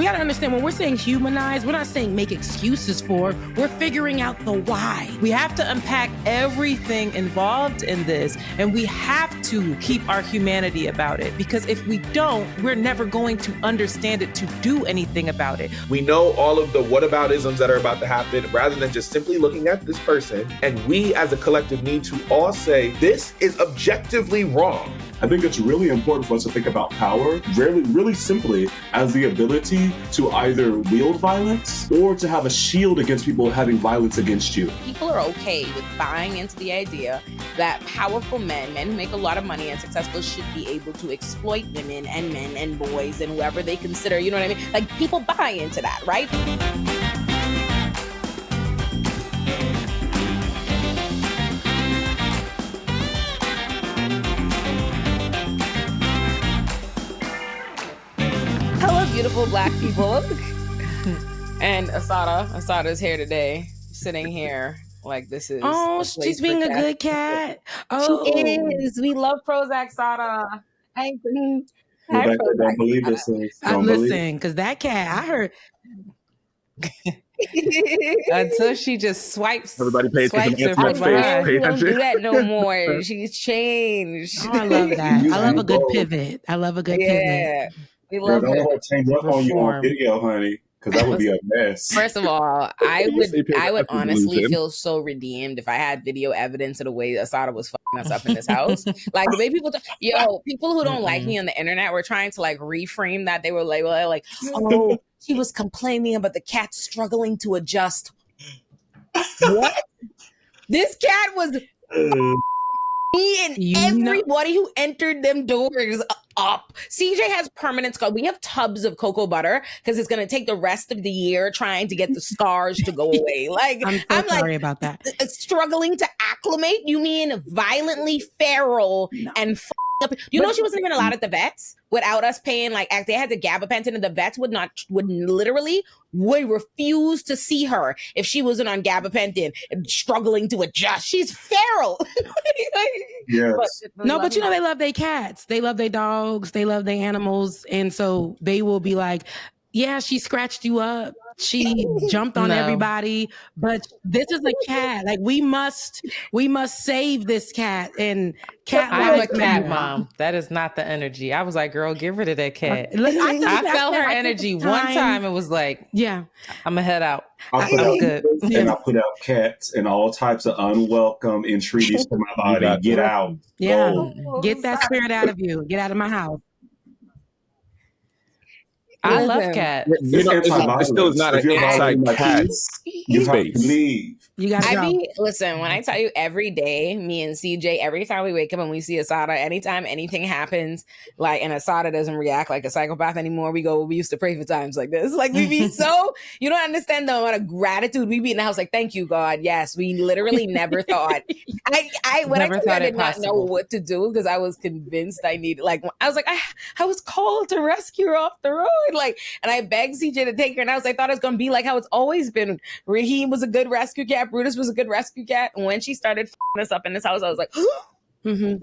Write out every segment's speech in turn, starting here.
got to understand, when we're saying humanize, we're not saying make excuses for, we're figuring out the why. We have to unpack everything involved in this, and we have to keep our humanity about it, because if we don't, we're never going to understand it to do anything about it. We know all of the whataboutisms that are about to happen, rather than just simply looking at this person, and we as a collective need to all say, this is objectively wrong. I think it's really important for us to think about power really simply as the ability to either wield violence or to have a shield against people having violence against you. People are okay with buying into the idea that powerful men who make a lot of money and successful, should be able to exploit women and men and boys and whoever they consider, you know what I mean? Like, people buy into that, right? Beautiful Black people. And Asata's here today, sitting here like this is. Oh, she's being a good cat. Oh, she is. We love Prozac, Asata. Don't believe this. Listen, because that cat, I heard. Until she just swipes. Everybody pay attention to Antoinette's face. She don't do that no more. She's changed. Oh, I love that. I love a good pivot. Yeah. We love don't her. want to change up on you on video, honey, because that would be a mess. First of all, I would honestly feel so redeemed if I had video evidence of the way Asata was fucking us up in this house. Like, the way people people who don't like me on the internet were trying to like reframe that. They were like, oh, he was complaining about the cat struggling to adjust. What? This cat was me and everybody who entered them doors up. CJ has permanent scars. We have tubs of cocoa butter because it's going to take the rest of the year trying to get the scars to go away. Like, I'm sorry about that. Struggling to acclimate? You mean violently feral and up? You know, she wasn't even allowed at the vets without us paying. Like, they had the gabapentin, and the vets would refuse to see her if she wasn't on gabapentin and struggling to adjust. She's feral. Yes. But you know, they love their cats. They love their dogs. They love their animals. And so they will be like, yeah, she scratched you up. She jumped on everybody, but this is a cat. Like, we must save this cat. And I'm a cat mom. That is not the energy. I was like, girl, get rid of that cat. I felt her energy one time and was like, yeah, I'm gonna head out. I'm good. And I put out cats and all types of unwelcome entreaties to my body. Get out. Yeah. Get that spirit out of you. Get out of my house. I love cats. It still is not an anti-cat space. You gotta go. Listen, when I tell you, every day, me and CJ, every time we wake up and we see Asata, anytime anything happens, like, and Asata doesn't react like a psychopath anymore, we used to pray for times like this. Like, we be so, you don't understand the amount of gratitude we be in the house. Like, thank you, God. Yes, we literally never thought. I did not know what to do because I was convinced I needed, like, I was like, I was called to rescue her off the road. Like, and I begged CJ to take her, and I thought it was going to be like how it's always been. Raheem was a good rescue cat. Brutus was a good rescue cat. And when she started f***ing us up in this house, I was like, and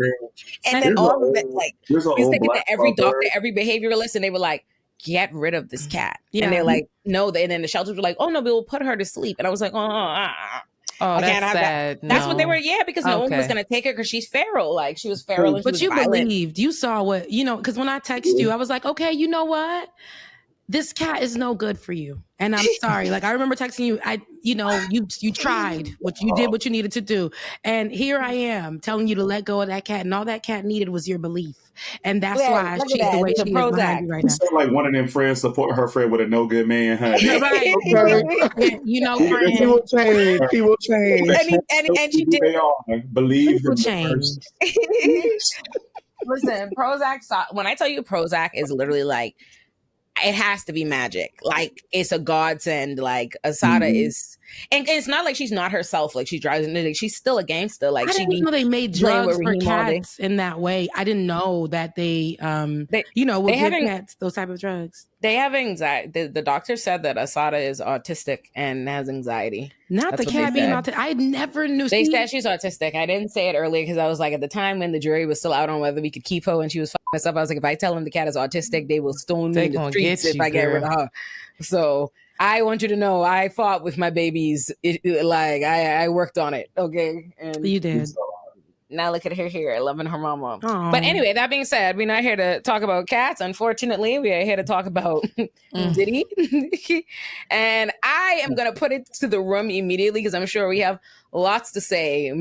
then all of it, like, we was thinking that every doctor, every behavioralist, and they were like, get rid of this cat. Yeah. And they're like, no. And then the shelters were like, oh no, we will put her to sleep. And I was like, oh, that's sad. That's what they were, because no one was going to take her because she's feral. Like, she was feral. But you believed, you saw what, because when I texted you, I was like, okay, you know what? This cat is no good for you. And I'm sorry. Like, I remember texting you, you tried what you did, what you needed to do. And here I am telling you to let go of that cat. And all that cat needed was your belief. And that's why she's the way she is behind you right now. It's like one of them friends support her friend with a no good man, honey. Right. Okay. Friend. He will change. He will change. And she did. Believe him change. Listen, Prozac, when I tell you Prozac is literally like, it has to be magic. Like, it's a godsend. Like, Asata is And it's not like she's not herself. Like she drives into it. She's still a gangster. Like I didn't know they made drugs for cats in that way. I didn't know that they would give cats those type of drugs. They have anxiety. The doctor said that Asata is autistic and has anxiety. Not the cat being autistic. I never knew. They said she's autistic. I didn't say it earlier because I was like, at the time when the jury was still out on whether we could keep her and she was fucking us up, I was like, if I tell them the cat is autistic, they will stone me in the streets if I get rid of her. So I want you to know I fought with my babies. I worked on it. Okay. And you did. Now look at her here, loving her mama. Aww. But anyway, that being said, we're not here to talk about cats. Unfortunately, we are here to talk about Diddy. And I am going to put it to the room immediately because I'm sure we have lots to say.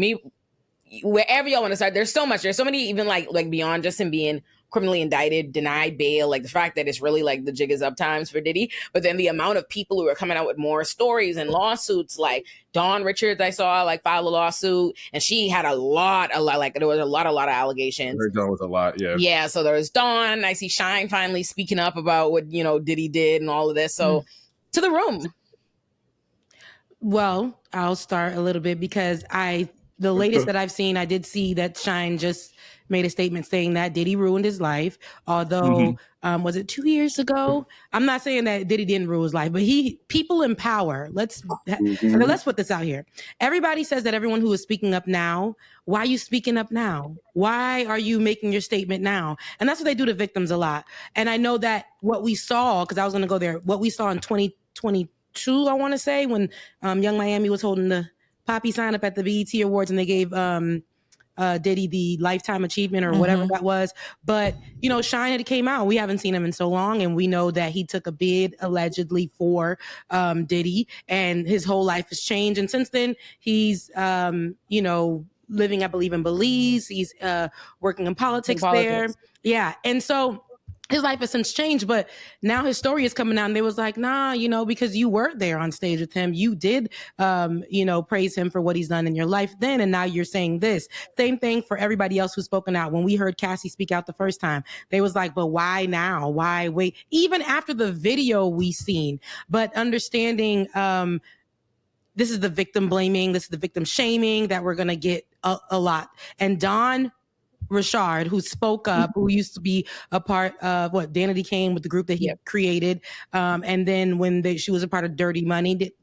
Wherever y'all want to start, there's so much. There's so many, even like beyond just him being criminally indicted, denied bail, like the fact that it's really like the jig is up times for Diddy. But then the amount of people who are coming out with more stories and lawsuits, like Dawn Richards, I saw filed a lawsuit, and she had a lot, like there was a lot of allegations. Dawn was a lot, yeah. Yeah, so there was Dawn. I see Shine finally speaking up about what Diddy did and all of this. So to the room. Well, I'll start a little bit because the latest that I've seen, I did see that Shine just made a statement saying that Diddy ruined his life. Although, was it 2 years ago? I'm not saying that Diddy didn't ruin his life, but people in power. Let's put this out here. Everybody says that everyone who is speaking up now, why are you speaking up now? Why are you making your statement now? And that's what they do to victims a lot. And I know that what we saw, because I was going to go there, what we saw in 2022, I want to say, when Young Miami was holding the Poppy sign up at the BET Awards and they gave Diddy the lifetime achievement or whatever that was. But, Shine had came out. We haven't seen him in so long. And we know that he took a bid allegedly for Diddy, and his whole life has changed. And since then, he's, living, I believe, in Belize. He's working in politics there. Yeah. And so his life has since changed, but now his story is coming out and they was like, nah, because you were there on stage with him. You did, praise him for what he's done in your life then. And now you're saying this. Same thing for everybody else who's spoken out. When we heard Cassie speak out the first time, they was like, but why now? Why wait? Even after the video we seen, but understanding, this is the victim blaming, this is the victim shaming that we're going to get a lot. And Don Richard, who spoke up, who used to be a part of Danity Kane with the group that he created. And then when she was a part of Diddy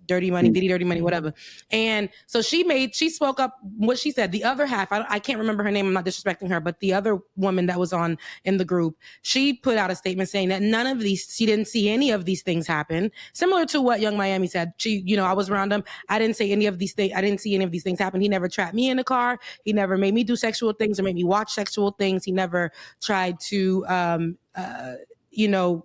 Dirty Money, whatever. And so she spoke up what she said. The other half, I can't remember her name. I'm not disrespecting her, but the other woman that was in the group, she put out a statement saying that she didn't see any of these things happen. Similar to what Young Miami said. She, I was around him. I didn't see any of these things happen. He never trapped me in the car. He never made me do sexual things or made me watch sexual things. He never tried to, he never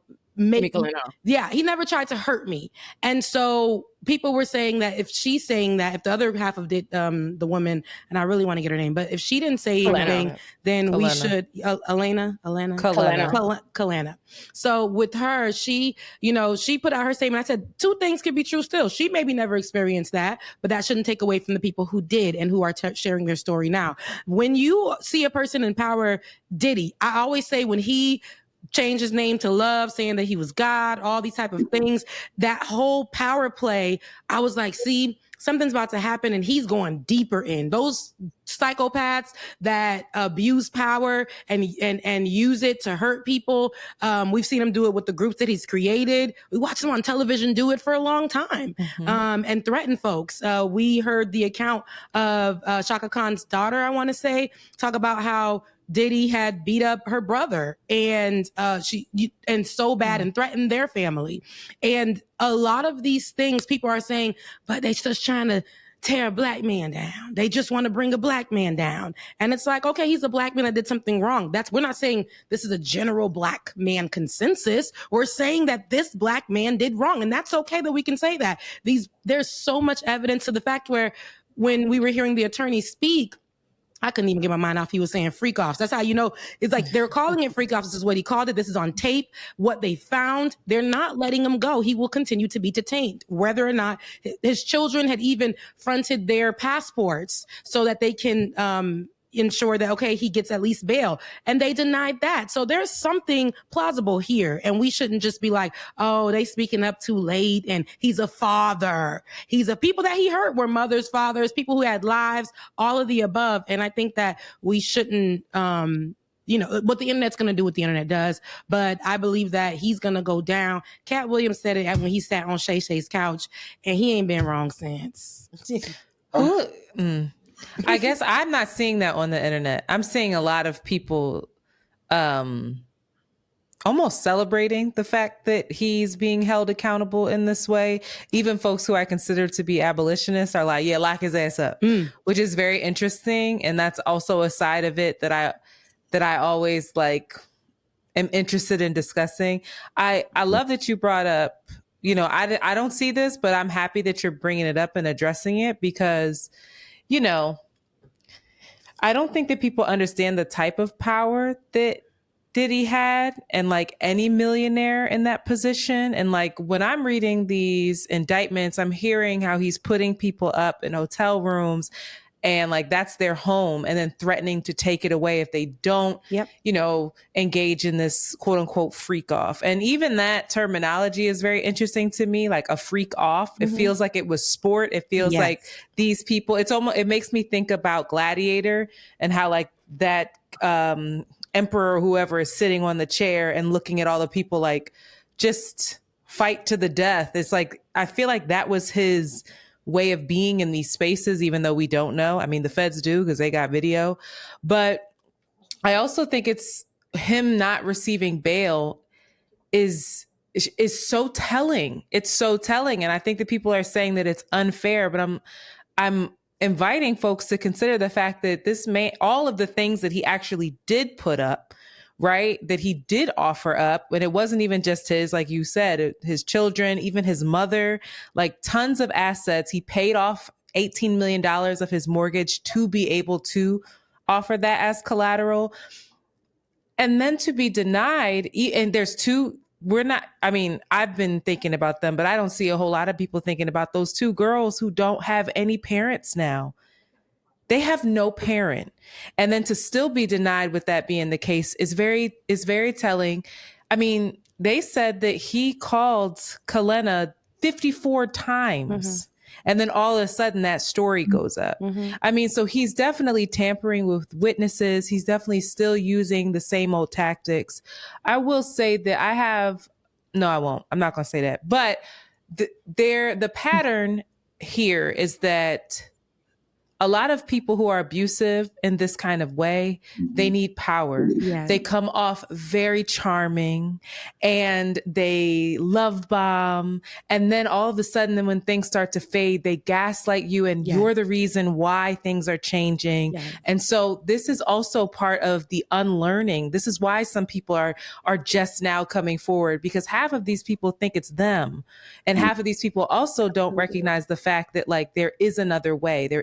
tried to hurt me. And so people were saying that if the other half of the woman, and I really want to get her name, but if she didn't say anything, then we should, Kalana. So with her, she put out her statement. I said, two things could be true still. She maybe never experienced that, but that shouldn't take away from the people who did and who are sharing their story now. When you see a person in power, Diddy, I always say when he changed his name to Love, saying that he was God, all these type of things, that whole power play, I was like, see, something's about to happen, and he's going deeper in. Those psychopaths that abuse power and use it to hurt people, we've seen him do it with the groups that he's created. We watched him on television do it for a long time, and threaten folks. We heard the account of Shaka Khan's daughter, I want to say, talk about how Diddy had beat up her brother and so bad and threatened their family. And a lot of these things people are saying, but they're just trying to tear a black man down. They just want to bring a black man down. And it's like, okay, he's a black man that did something wrong. We're not saying this is a general black man consensus. We're saying that this black man did wrong. And that's okay that we can say that. There's so much evidence to the fact where when we were hearing the attorney speak, I couldn't even get my mind off. He was saying freak offs. That's how it's like they're calling it freak offs. This is what he called it. This is on tape. What they found, they're not letting him go. He will continue to be detained, whether or not his children had even fronted their passports so that they can, ensure that, okay, he gets at least bail. And they denied that. So there's something plausible here. And we shouldn't just be like, oh, they speaking up too late and he's a father. People that he hurt were mothers, fathers, people who had lives, all of the above. And I think that we shouldn't, what the internet's going to do what the internet does. But I believe that he's going to go down. Cat Williams said it when he sat on Shay Shay's couch, and he ain't been wrong since. I guess I'm not seeing that on the internet. I'm seeing a lot of people almost celebrating the fact that he's being held accountable in this way. Even folks who I consider to be abolitionists are like, yeah, lock his ass up, which is very interesting. And that's also a side of it that I always am interested in discussing. I love that you brought up, I don't see this, but I'm happy that you're bringing it up and addressing it because, I don't think that people understand the type of power that Diddy had and any millionaire in that position. And when I'm reading these indictments, I'm hearing how he's putting people up in hotel rooms and that's their home and then threatening to take it away if they don't, engage in this quote unquote freak off. And even that terminology is very interesting to me, like a freak off. Mm-hmm. It feels like it was sport. It feels like these people, it makes me think about Gladiator and how that, emperor or whoever is sitting on the chair and looking at all the people just fight to the death. It's I feel like that was his way of being in these spaces, even though we don't know. I mean, the feds do because they got video. But I also think it's him not receiving bail is so telling. It's so telling. And I think that people are saying that it's unfair, but I'm inviting folks to consider the fact that this man, all of the things that he actually did put up, right, that he did offer up, and it wasn't even just his, like you said, his children, even his mother, tons of assets. He paid off $18 million of his mortgage to be able to offer that as collateral. And then to be denied, and there's two, I've been thinking about them, but I don't see a whole lot of people thinking about those two girls who don't have any parents now. They have no parent. And then to still be denied with that being the case is very telling. I mean, they said that he called Kalena 54 times. Mm-hmm. And then all of a sudden that story goes up. Mm-hmm. I mean, so he's definitely tampering with witnesses. He's definitely still using the same old tactics. I will say that I won't. I'm not going to say that. But the pattern here is that a lot of people who are abusive in this kind of way, they need power. Yes. They come off very charming and they love bomb. And then all of a sudden, when things start to fade, they gaslight you and you're the reason why things are changing. Yes. And so this is also part of the unlearning. This is why some people are just now coming forward, because half of these people think it's them. And half of these people also don't recognize the fact that there is another way.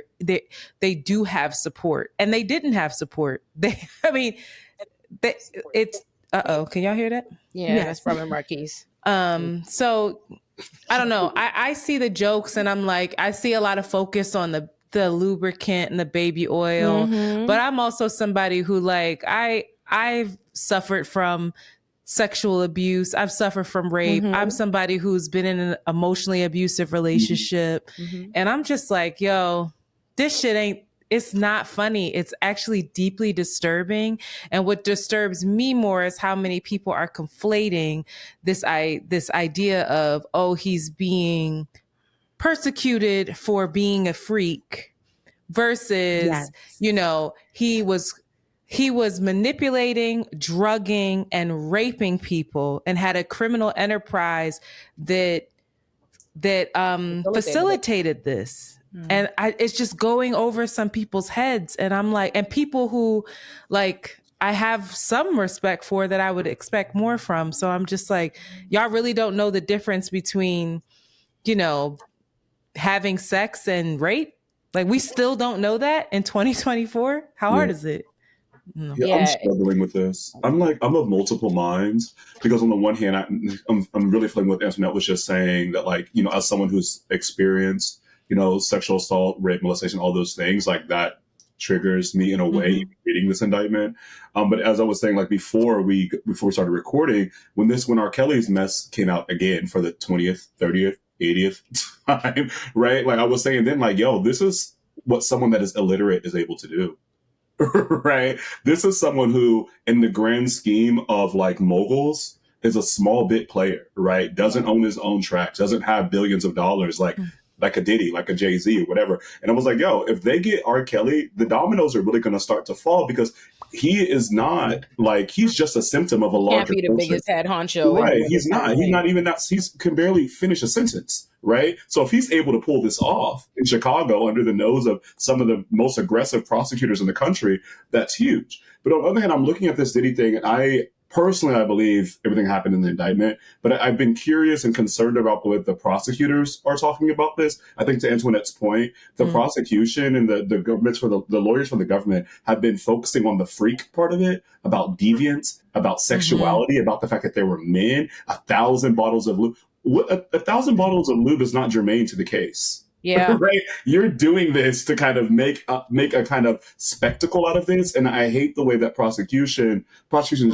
They do have support, and they didn't have support. Can y'all hear that? Yeah, that's probably Marquise. So I don't know. I see the jokes and I'm I see a lot of focus on the lubricant and the baby oil, but I'm also somebody who I've suffered from sexual abuse. I've suffered from rape. I'm somebody who's been in an emotionally abusive relationship. And I'm just yo, this shit it's not funny. It's actually deeply disturbing. And what disturbs me more is how many people are conflating this idea of, oh, he's being persecuted for being a freak versus, he was manipulating, drugging, and raping people and had a criminal enterprise that facilitated this. And it's just going over some people's heads. And I'm and people who I have some respect for that I would expect more from. So I'm just y'all really don't know the difference between, having sex and rape. We still don't know that in 2024. How hard is it? No. Yeah, I'm struggling with this. I'm of multiple minds, because on the one hand, I'm really feeling what Antoinette was just saying, that as someone who's experienced, sexual assault, rape, molestation, all those things, that triggers me in a way reading this indictment. But as I was saying, like before we started recording, when R. Kelly's mess came out again for the 20th, 30th, 80th time, right? Like I was saying then, like, yo, this is what someone that is illiterate is able to do. Right? This is someone who, in the grand scheme of like moguls, is a small bit player, right? Doesn't own his own tracks, doesn't have billions of dollars like a Diddy, like a Jay-Z or whatever. And I was like, yo, if they get R. Kelly, the dominoes are really going to start to fall, because he is not like, he's just a symptom of a larger Can't be the culture. biggest head honcho. Right. He's not even that. He can barely finish a sentence. Right. So if he's able to pull this off in Chicago under the nose of some of the most aggressive prosecutors in the country, that's huge. But on the other hand, I'm looking at this Diddy thing, and I believe everything happened in the indictment, but I've been curious and concerned about what the prosecutors are talking about this. I think to Antoinette's point, the prosecution and the governments the lawyers for the government have been focusing on the freak part of it, about deviance, about sexuality, about the fact that there were men, 1,000 bottles of lube. 1,000 bottles of lube is not germane to the case. Yeah. Right. You're doing this to kind of make a kind of spectacle out of this. And I hate the way that prosecutions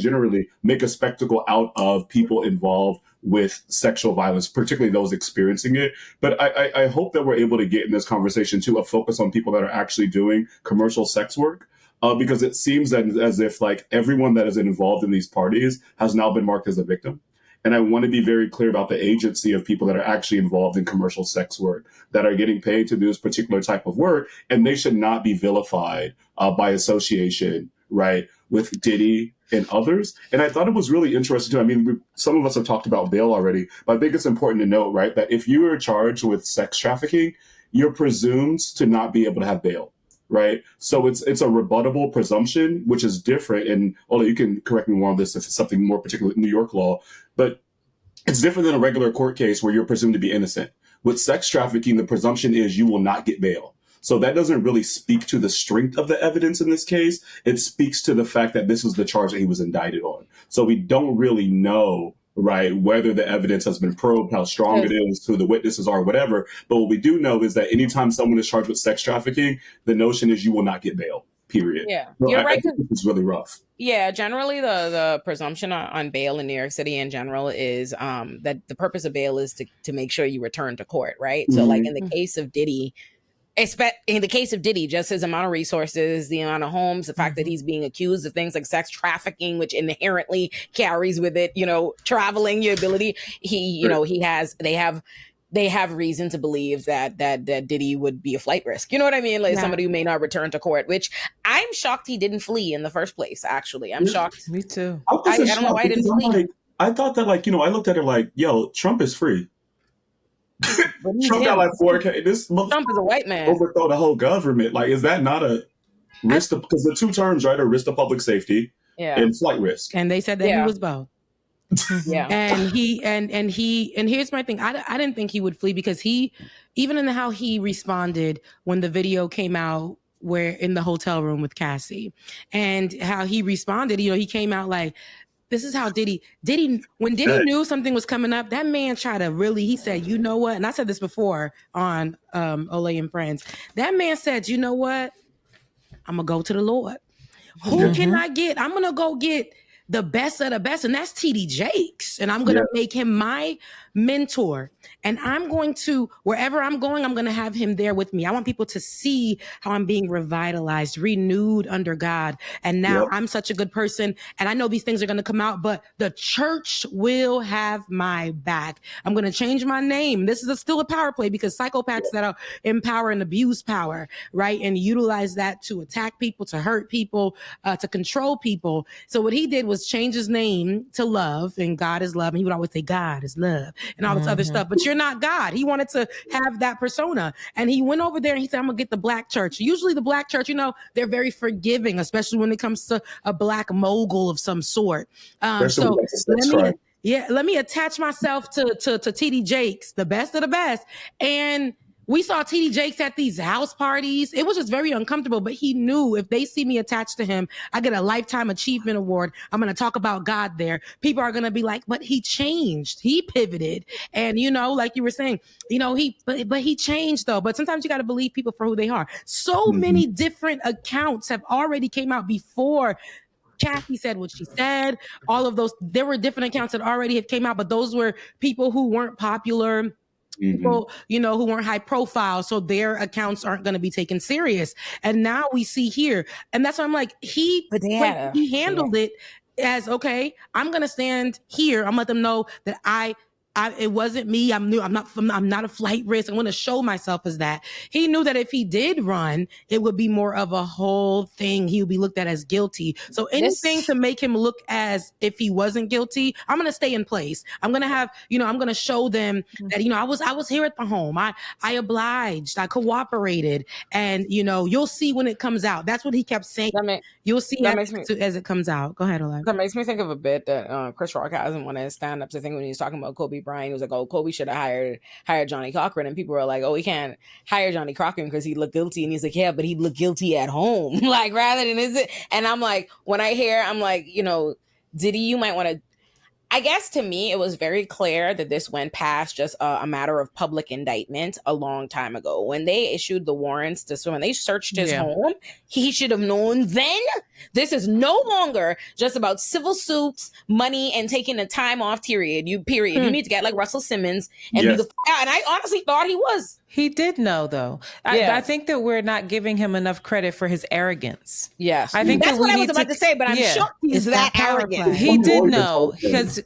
generally make a spectacle out of people involved with sexual violence, particularly those experiencing it. But I hope that we're able to get in this conversation to a focus on people that are actually doing commercial sex work. Because it seems that as if like everyone that is involved in these parties has now been marked as a victim. And I want to be very clear about the agency of people that are actually involved in commercial sex work, that are getting paid to do this particular type of work. And they should not be vilified by association, right, with Diddy and others. And I thought it was really interesting too. I mean, some of us have talked about bail already, but I think it's important to note, right, that if you are charged with sex trafficking, you're presumed to not be able to have bail. Right. So it's a rebuttable presumption, which is different. And Ola, you can correct me more on this if it's something more particular in New York law, but it's different than a regular court case where you're presumed to be innocent. With sex trafficking, the presumption is you will not get bail. So that doesn't really speak to the strength of the evidence in this case. It speaks to the fact that this was the charge that he was indicted on. So we don't really know, right, whether the evidence has been probed, how strong it is, who the witnesses are, whatever. But what we do know is that anytime someone is charged with sex trafficking, the notion is you will not get bail, period. Yeah, so you're right. I think it's really rough. Yeah, generally the presumption on bail in New York City in general is that the purpose of bail is to make sure you return to court, right? So like in the case of Diddy, just his amount of resources, the amount of homes, the fact that he's being accused of things like sex trafficking, which inherently carries with it, traveling, your ability. They have reason to believe that Diddy would be a flight risk. You know what I mean? Like somebody who may not return to court, which I'm shocked he didn't flee in the first place, actually. I'm shocked. Me too. I don't know why he didn't flee. I thought that, I looked at it like, yo, Trump is free. Trump got like 4K. Trump is a white man. Overthrow the whole government. Like, is that not a risk? Because the two terms, right, are risk to public safety and flight risk. And they said that he was both. Yeah. And here's my thing. I didn't think he would flee, because even in how he responded when the video came out, where in the hotel room with Cassie, and how he responded, he came out like, this is how Diddy, when Diddy knew something was coming up, that man tried to he said, you know what? And I said this before on Olay and Friends. That man said, you know what? I'm going to go to the Lord. Who can I get? I'm going to go get the best of the best, and that's TD Jakes. And I'm going to make him my mentor. And I'm going to, wherever I'm going, I'm going to have him there with me. I want people to see how I'm being revitalized, renewed under God. And now I'm such a good person. And I know these things are going to come out, but the church will have my back. I'm going to change my name. This is still a power play, because psychopaths that are empower and abuse power, right? And utilize that to attack people, to hurt people, to control people. So what he did was change his name to Love, and God is love. And he would always say, God is love, and all this other stuff. But you're not God. He wanted to have that persona. And he went over there and he said, I'm going to get the black church. Usually the black church, they're very forgiving, especially when it comes to a black mogul of some sort. So let me attach myself to TD Jakes, the best of the best. And We saw TD Jakes at these house parties. It was just very uncomfortable, but he knew if they see me attached to him, I get a Lifetime Achievement Award. I'm going to talk about God there. People are going to be like, but he changed. He pivoted. And, like you were saying, but he changed though. But sometimes you got to believe people for who they are. So many different accounts have already came out before Kathy said what she said. All of those, there were different accounts that already have came out, but those were people who weren't popular. People, who weren't high profile, so their accounts aren't going to be taken serious. And now we see here, and that's why I'm like, he handled it as, okay, I'm going to stand here. I'm gonna let them know that it wasn't me. I'm new. I'm not a flight risk. I want to show myself as that. He knew that if he did run, it would be more of a whole thing. He would be looked at as guilty. So anything to make him look as if he wasn't guilty, I'm going to stay in place. I'm going to have, I'm going to show them that, I was here at the home. I obliged. I cooperated. And, you'll see when it comes out. That's what he kept saying. You'll see as it comes out. Go ahead, Olay. That makes me think of a bit that Chris Rock has in one of his stand-ups. I think when he was talking about Kobe Bryant, he was like, "Oh, Kobe should have hired Johnny Cochran," and people were like, "Oh, we can't hire Johnny Cochran because he looked guilty." And he's like, "Yeah, but he looked guilty at home, like rather than is it?" And I'm like, when I hear, I'm like, Diddy, you might want to. I guess to me, it was very clear that this went past just a matter of public indictment a long time ago. When they issued the warrants when they searched his home, he should have known then. This is no longer just about civil suits, money, and taking a time off period. You need to get like Russell Simmons and be the out. And I honestly thought he was. He did know, though. I think that we're not giving him enough credit for his arrogance. Yes, I think that's what I was about to say. But I'm shocked he's that arrogant. He did know because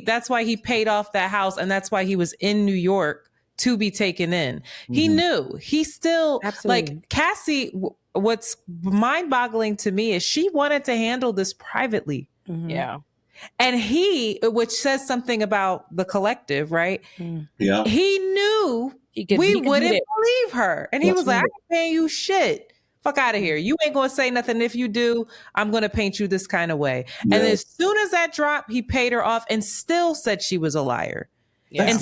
that's why he paid off that house, and that's why he was in New York to be taken in. He knew. He still like Cassie. What's mind-boggling to me is she wanted to handle this privately. Yeah. And which says something about the collective, right? Yeah. He knew we wouldn't believe her. And he was like, I ain't paying you shit. Fuck out of here. You ain't going to say nothing. If you do, I'm going to paint you this kind of way. Yeah. And as soon as that dropped, he paid her off and still said she was a liar. Yeah. And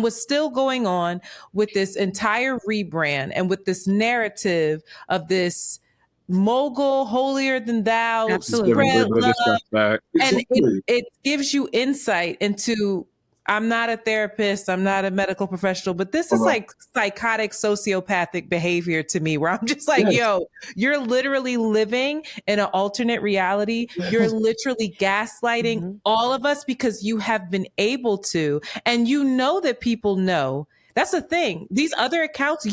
was still going on with this entire rebrand and with this narrative of this mogul, holier than thou, spread love. And it gives you insight into, I'm not a therapist, I'm not a medical professional, but this is like psychotic, sociopathic behavior to me, where I'm just like, yo, you're literally living in an alternate reality. You're literally gaslighting all of us because you have been able to, and that people know. That's the thing. These other accounts,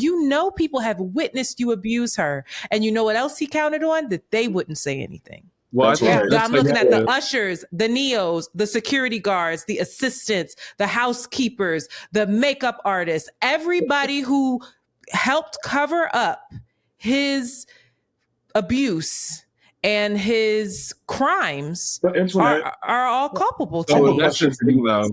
people have witnessed you abuse her. And you know what else he counted on? That they wouldn't say anything. Well, I'm looking at the ushers, the neos, the security guards, the assistants, the housekeepers, the makeup artists, everybody who helped cover up his abuse and his crimes are all culpable to me. That's just thing now.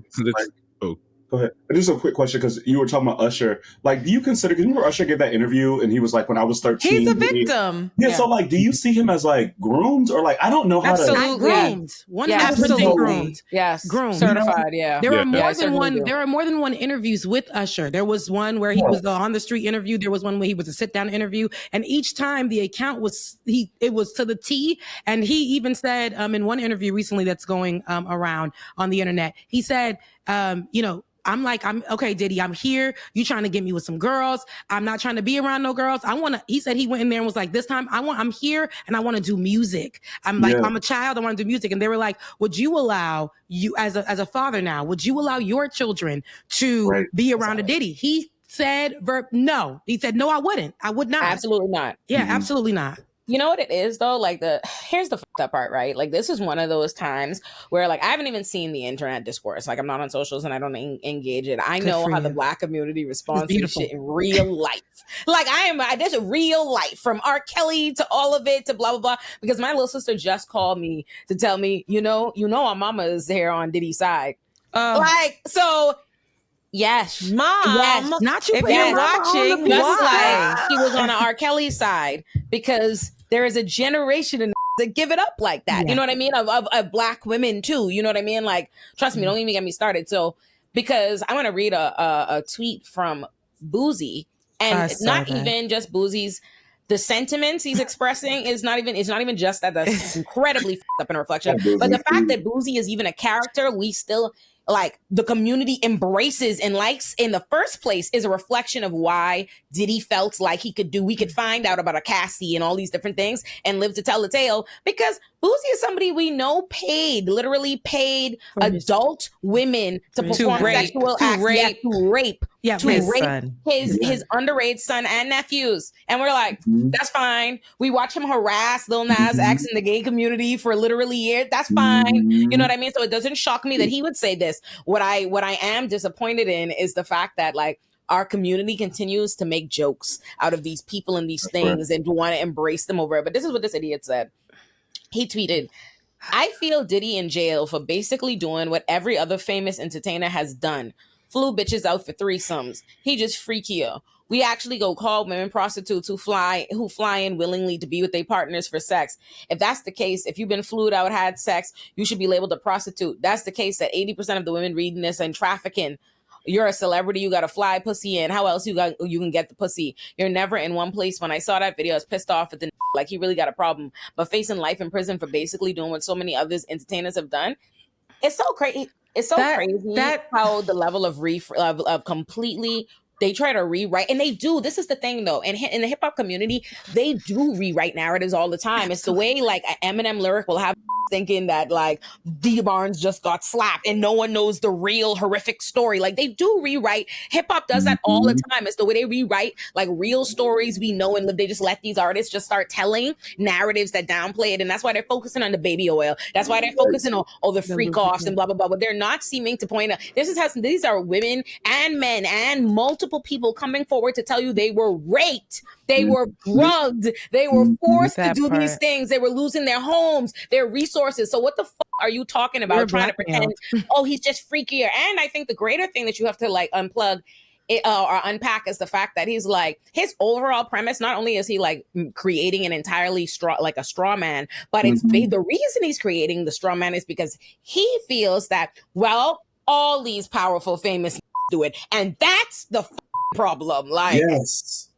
Go ahead. Just a quick question, because you were talking about Usher. Like, do you consider, because remember Usher gave that interview and he was like, when I was 13. He's a victim. Yeah, so like, do you see him as like groomed, or like, I don't know how to. Groomed. 100% groomed. Yes. Groomed. Certified, There are more than one. There are more than one interviews with Usher. There was one where he was the on the street interview. There was one where he was a sit down interview. And each time the account it was to the T. And he even said in one interview recently that's going around on the internet, he said, I'm okay, Diddy, I'm here. You trying to get me with some girls. I'm not trying to be around no girls. He said he went in there and was like, this time I'm here and I want to do music. I'm a child. I want to do music. And they were like, would you allow you as a father now, would you allow your children to be around a Diddy? He said, no. He said, no, I wouldn't. I would not. Absolutely not. Yeah, absolutely not. You know what it is though? Like here's the fucked up part, right? Like this is one of those times where like I haven't even seen the internet discourse. Like I'm not on socials and I don't engage it. I know how the Black community responds to shit in real life. Like there's a real life, from R. Kelly to all of it to blah, blah, blah. Because my little sister just called me to tell me, our mama is here on Diddy's side. Yes, Mom. Yes. Not you. If you're watching, just like he was on R. Kelly's side, because there is a generation that give it up like that. Yeah. You know what I mean? Of Black women too. You know what I mean? Like, trust me, don't even get me started. So because I want to read a tweet from Boozy, and not even just Boozy's. The sentiments he's expressing is not even just that that's incredibly fucked up in reflection, but the fact that Boozy is even a character we still like the community embraces and likes in the first place is a reflection of why Diddy felt like we could find out about a Cassie and all these different things and live to tell the tale, because Boozy is somebody we know literally paid adult women to perform sexual acts, to rape his underage son and nephews. And we're like, that's fine. We watch him harass Lil Nas X in the gay community for literally years. That's fine. You know what I mean? So it doesn't shock me that he would say this. What I am disappointed in is the fact that like our community continues to make jokes out of these people and these things and to want to embrace them over it. But this is what this idiot said. He tweeted, I feel Diddy in jail for basically doing what every other famous entertainer has done. Flew bitches out for threesomes. He just freakier. We actually go call women prostitutes who fly in willingly to be with their partners for sex. If that's the case, if you've been flued out, had sex, you should be labeled a prostitute. That's the case that 80% of the women reading this and trafficking. You're a celebrity, you got to fly pussy in. How else you can get the pussy? You're never in one place. When I saw that video, I was pissed off at the like he really got a problem. But facing life in prison for basically doing what so many others entertainers have done, it's so crazy. It's so crazy how the level of completely they try to rewrite, and they do. This is the thing, though, and in the hip hop community, they do rewrite narratives all the time. It's the way like an Eminem lyric will have thinking that like D Barnes just got slapped and no one knows the real horrific story. Like they do rewrite. Hip hop does that all the time. It's the way they rewrite like real stories we know and live. They just let these artists just start telling narratives that downplay it, and that's why they're focusing on the baby oil. That's why they're focusing on all the freak offs and blah blah blah. But they're not seeming to point out these are women and men and multiple people coming forward to tell you they were raped, they were drugged, they were forced to do these things, they were losing their homes, their resources. So what the fuck are you talking about? Trying to pretend, oh, he's just freakier. And I think the greater thing that you have to like unplug or unpack is the fact that he's like, his overall premise, not only is he like creating an entirely straw man, but it's the reason he's creating the straw man is because he feels that, well, all these powerful, famous do it. And that's the problem. Like, yes.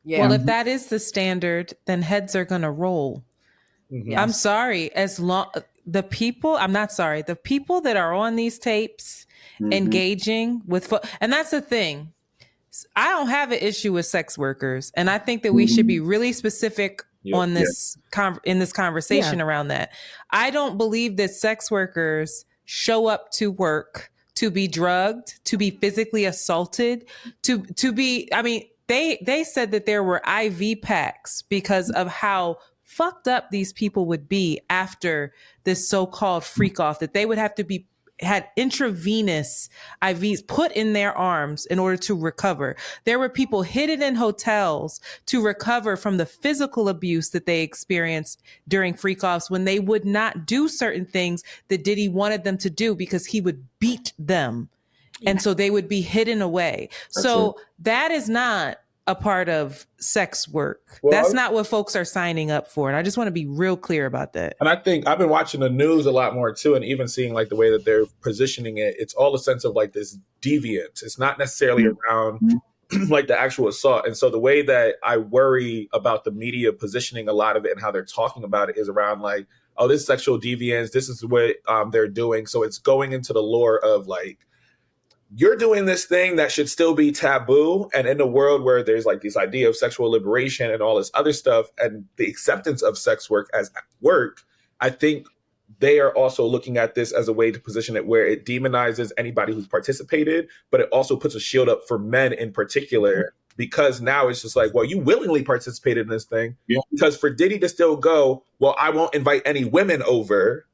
Yeah. Well, if that is the standard, then heads are going to roll. Yes. I'm sorry. The people that are on these tapes engaging with, and that's the thing. I don't have an issue with sex workers. And I think that we should be really specific on this in this conversation around that. I don't believe that sex workers show up to work to be drugged, to be physically assaulted, to be, I mean, they said that there were IV packs because of how fucked up these people would be after this so-called freak off, that they would have to be had intravenous IVs put in their arms in order to recover. There were people hidden in hotels to recover from the physical abuse that they experienced during freak offs when they would not do certain things that Diddy wanted them to do because he would beat them. Yeah. And so they would be hidden away. That is not a part of sex work. Well, that's not what folks are signing up for. And I just want to be real clear about that. And I think I've been watching the news a lot more too, and even seeing like the way that they're positioning it, it's all a sense of like this deviance. It's not necessarily around like the actual assault. And so the way that I worry about the media positioning a lot of it and how they're talking about it is around like, oh, this sexual deviance, this is what they're doing. So it's going into the lore of like, you're doing this thing that should still be taboo. And in a world where there's like this idea of sexual liberation and all this other stuff and the acceptance of sex work as work, I think they are also looking at this as a way to position it where it demonizes anybody who's participated, but it also puts a shield up for men in particular, because now it's just like, well, you willingly participated in this thing. Yeah. Because for Diddy to still go, well, I won't invite any women over,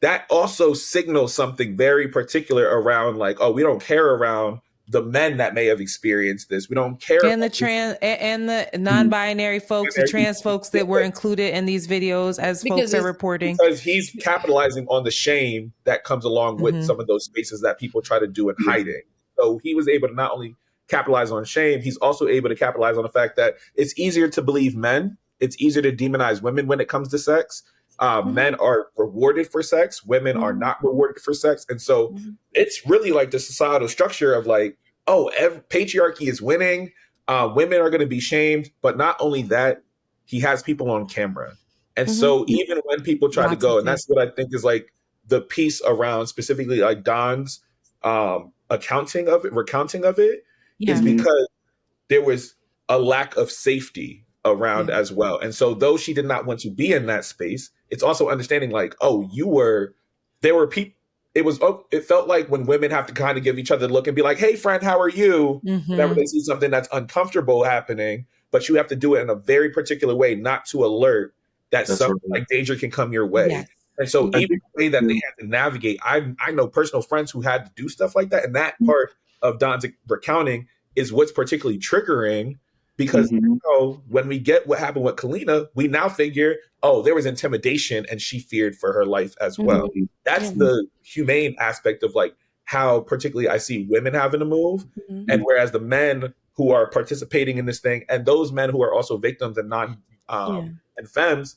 that also signals something very particular around like, oh, we don't care around the men that may have experienced this. We don't care. And the non-binary folks, the trans folks that were included in these videos, as folks are reporting. Because he's capitalizing on the shame that comes along with some of those spaces that people try to do in hiding. So he was able to not only capitalize on shame, he's also able to capitalize on the fact that it's easier to believe men. It's easier to demonize women when it comes to sex. Men are rewarded for sex, women are not rewarded for sex. And so it's really like the societal structure of like, patriarchy is winning. Women are going to be shamed. But not only that, he has people on camera. And so even when people try to go, and that's what I think is like the piece around specifically like Don's recounting of it, is because there was a lack of safety around as well. And so though she did not want to be in that space, it's also understanding like, there were people, it felt like when women have to kind of give each other a look and be like, hey friend, how are you? Whenever they see something that's uncomfortable happening, but you have to do it in a very particular way, not to alert that something like danger can come your way. Yes. And so even the way that they had to navigate, I know personal friends who had to do stuff like that. And that part of Don's recounting is what's particularly triggering, because when we get what happened with Kalina, we now figure, there was intimidation and she feared for her life as well. That's the humane aspect of like how particularly I see women having to move. And whereas the men who are participating in this thing and those men who are also victims and and femmes,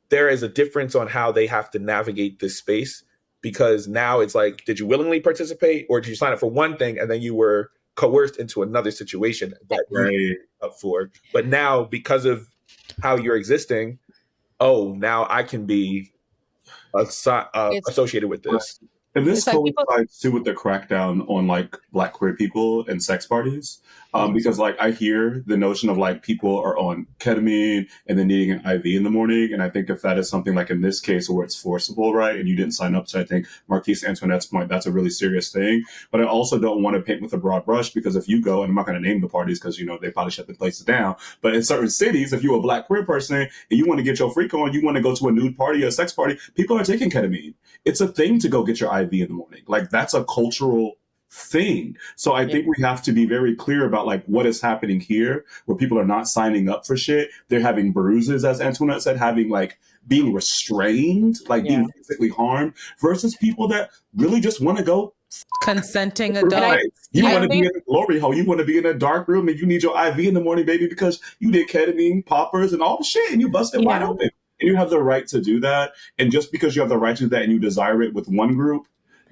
there is a difference on how they have to navigate this space, because now it's like, did you willingly participate or did you sign up for one thing and then you were coerced into another situation that you're up for? But now because of how you're existing, now I can be associated with this. And this coincides too with the crackdown on like Black queer people and sex parties. Because like I hear the notion of like people are on ketamine and then needing an IV in the morning. And I think if that is something like in this case where it's forcible, right, and you didn't sign up to, I think Marquise Antoinette's point, that's a really serious thing. But I also don't want to paint with a broad brush, because if you go, and I'm not going to name the parties because, they probably shut the places down. But in certain cities, if you're a Black queer person and you want to get your freak on, you want to go to a nude party or a sex party, people are taking ketamine. It's a thing to go get your IV in the morning. Like that's a cultural thing. So I think we have to be very clear about like what is happening here, where people are not signing up for shit. They're having bruises, as Antoinette said, having like being restrained, like being physically harmed, versus people that really just want to go consenting adults. Right. You want to be in a glory hole. You want to be in a dark room and you need your IV in the morning, baby, because you did ketamine, poppers, and all the shit, and you busted wide open. And you have the right to do that. And just because you have the right to do that and you desire it with one group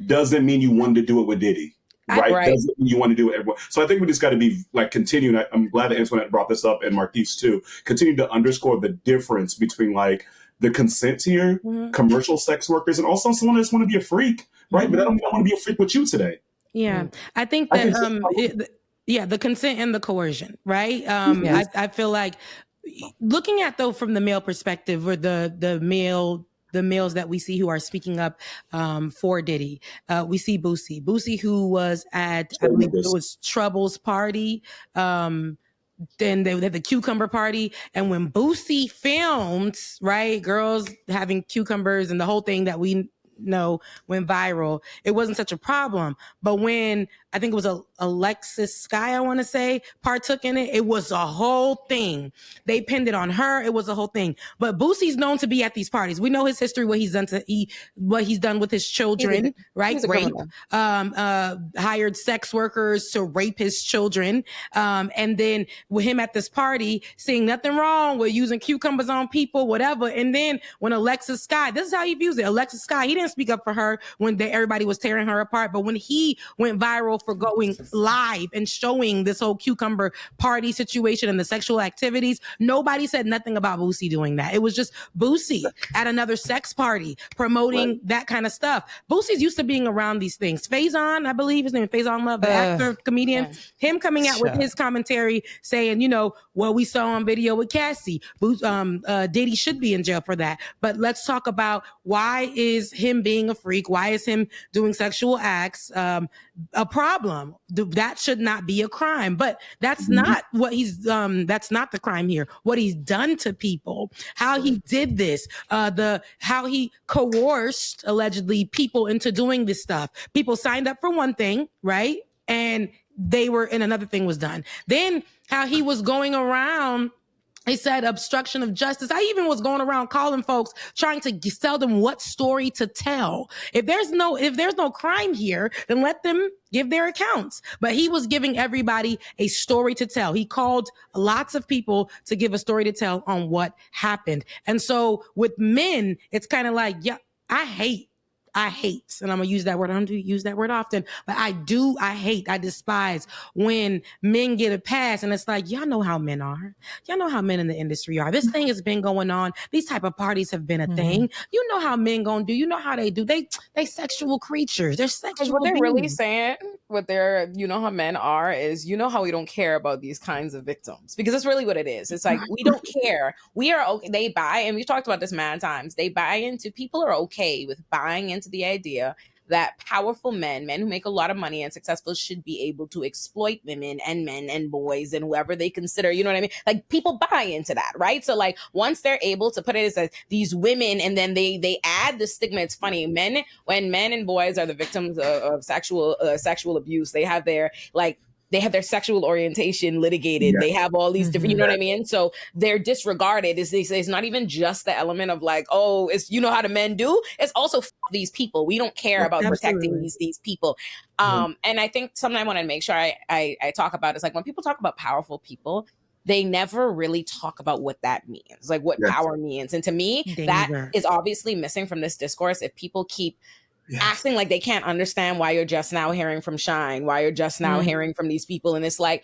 doesn't mean you wanted to do it with Diddy. Right? Doesn't mean you want to do it everywhere. So I think we just got to be like continuing. I'm glad that Antoinette brought this up, and Marquise too. Continue to underscore the difference between like the consent here, commercial sex workers, and also someone that just want to be a freak, right? But I don't want to be a freak with you today. Yeah, I think that the consent and the coercion, right? I feel like looking at though from the male perspective, or the males that we see who are speaking up for Diddy. We see Boosie, who was at, I believe it was Trouble's party. Then they had the cucumber party. And when Boosie filmed, right, girls having cucumbers and the whole thing that we know went viral, it wasn't such a problem. But when I think it was Alexis Sky, I want to say, partook in it, it was a whole thing. They pinned it on her. It was a whole thing. But Boosie's known to be at these parties. We know his history, what he's done with his children, right? Rape, hired sex workers to rape his children. And then with him at this party, seeing nothing wrong with using cucumbers on people, whatever. And then when Alexis Sky, this is how he views it. Alexis Sky, he didn't speak up for her when everybody was tearing her apart. But when he went viral for going live and showing this whole cucumber party situation and the sexual activities, nobody said nothing about Boosie doing that. It was just Boosie at another sex party promoting that kind of stuff. Boosie's used to being around these things. Faison, I believe his name is Faison Love, the actor, comedian, him coming out with his commentary saying, what we saw on video with Cassie, Diddy should be in jail for that. But let's talk about why is him being a freak? Why is him doing sexual acts a problem? That should not be a crime. But that's not what that's not the crime here. What he's done to people, how he did this, how he coerced allegedly people into doing this stuff. People signed up for one thing, right? And another thing was done. Then how he was going around They said obstruction of justice. I even was going around calling folks, trying to tell them what story to tell. If there's no crime here, then let them give their accounts. But he was giving everybody a story to tell. He called lots of people to give a story to tell on what happened. And so with men, it's kind of like, yeah, I hate, and I'm gonna use that word. I don't use that word often, but I despise when men get a pass. And it's like, y'all know how men are. Y'all know how men in the industry are. This thing has been going on. These type of parties have been a thing. You know how men gonna do. You know how they do. They sexual creatures. They're sexual. What they're beings. really saying, what they're, you know how men are, is, you know how we don't care about these kinds of victims, because that's really what it is. It's like, we don't care. We are okay. They buy, and we've talked about this many times. They buy into, people are okay with buying into the idea that powerful men who make a lot of money and successful, should be able to exploit women and men and boys and whoever they consider, you know what I mean? Like, people buy into that, right? So like, once they're able to put it as these women, and then they add the stigma. It's funny, when men and boys are the victims of sexual abuse, they have their sexual orientation litigated. Yes. They have all these different, you know what I mean? So they're disregarded. It's not even just the element of like, oh, it's, you know how the men do. It's also these people. We don't care about protecting these people. And I think something I want to make sure I talk about is, like, when people talk about powerful people, they never really talk about what that means, like what power means. And to me, that is obviously missing from this discourse. If people keep acting like they can't understand why you're just now hearing from Shine, why you're just now hearing from these people. And it's like,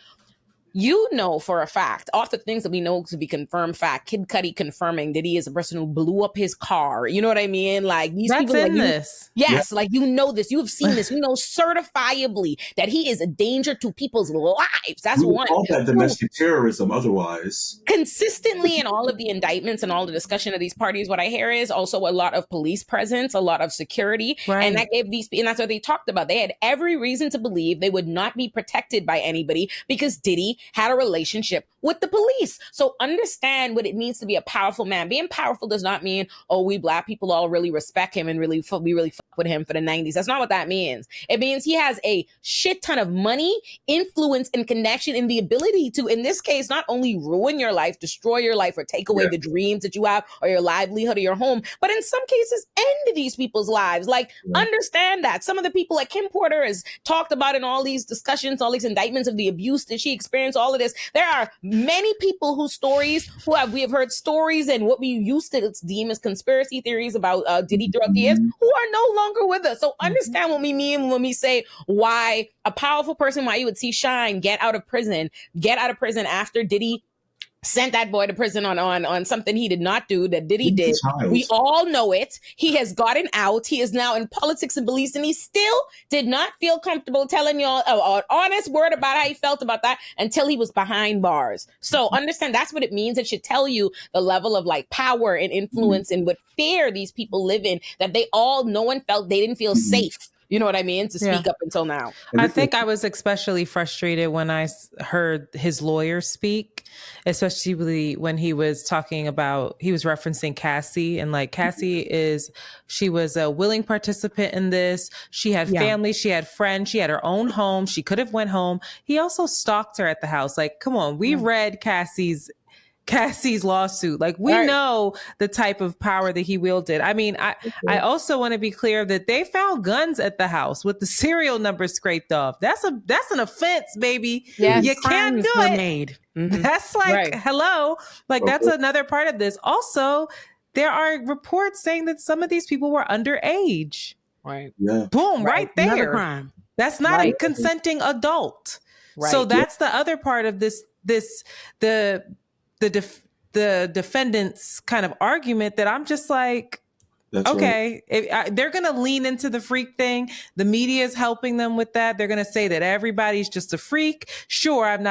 you know for a fact, off the things that we know to be confirmed fact, Kid Cudi confirming that he is a person who blew up his car. You know what I mean? Like, these That's people, in like, this. Yes, like, you know this. You have seen this. You know certifiably that he is a danger to people's lives. That's one. All that domestic terrorism otherwise. Consistently in all of the indictments and all the discussion of these parties, what I hear is also a lot of police presence, a lot of security. Right. And that gave and that's what they talked about. They had every reason to believe they would not be protected by anybody because Diddy had a relationship with the police. So understand what it means to be a powerful man. Being powerful does not mean, oh, we Black people all really respect him and we really fuck with him for the 90s. That's not what that means. It means he has a shit ton of money, influence, and connection, and the ability to, in this case, not only ruin your life, destroy your life, or take away the dreams that you have or your livelihood or your home, but in some cases end these people's lives. Like, understand that. Some of the people, like Kim Porter has talked about in all these discussions, all these indictments of the abuse that she experienced, all of this. There are many people whose stories, we have heard stories and what we used to deem as conspiracy theories about Diddy throughout the years, who are no longer with us. So understand what we mean when we say why a powerful person, why you would see Shine get out of prison after Diddy sent that boy to prison on something he did not do, that Diddy did. We all know it. He has gotten out. He is now in politics and beliefs, and he still did not feel comfortable telling y'all an honest word about how he felt about that until he was behind bars. So understand, that's what it means. It should tell you the level of like power and influence and what fear these people live in, that no one felt, they didn't feel safe. You know what I mean? To speak up until now. I think I was especially frustrated when I heard his lawyer speak, especially when he was talking about, he was referencing Cassie, and like Cassie she was a willing participant in this. She had family, she had friends, she had her own home. She could have went home. He also stalked her at the house. Like, come on, we read Cassie's lawsuit. Like, we know the type of power that he wielded. I mean, I also want to be clear that they found guns at the house with the serial number scraped off. That's an offense, baby. Yes, you can't do it. Made. That's like, hello. Like, that's another part of this. Also, there are reports saying that some of these people were underage. Right. Yeah. Boom, right there. Another crime. That's not a consenting adult. Right. So that's the other part of the defendant's kind of argument that I'm just like, that's okay, they're going to lean into the freak thing. The media is helping them with that. They're going to say that everybody's just a freak. Sure, I'm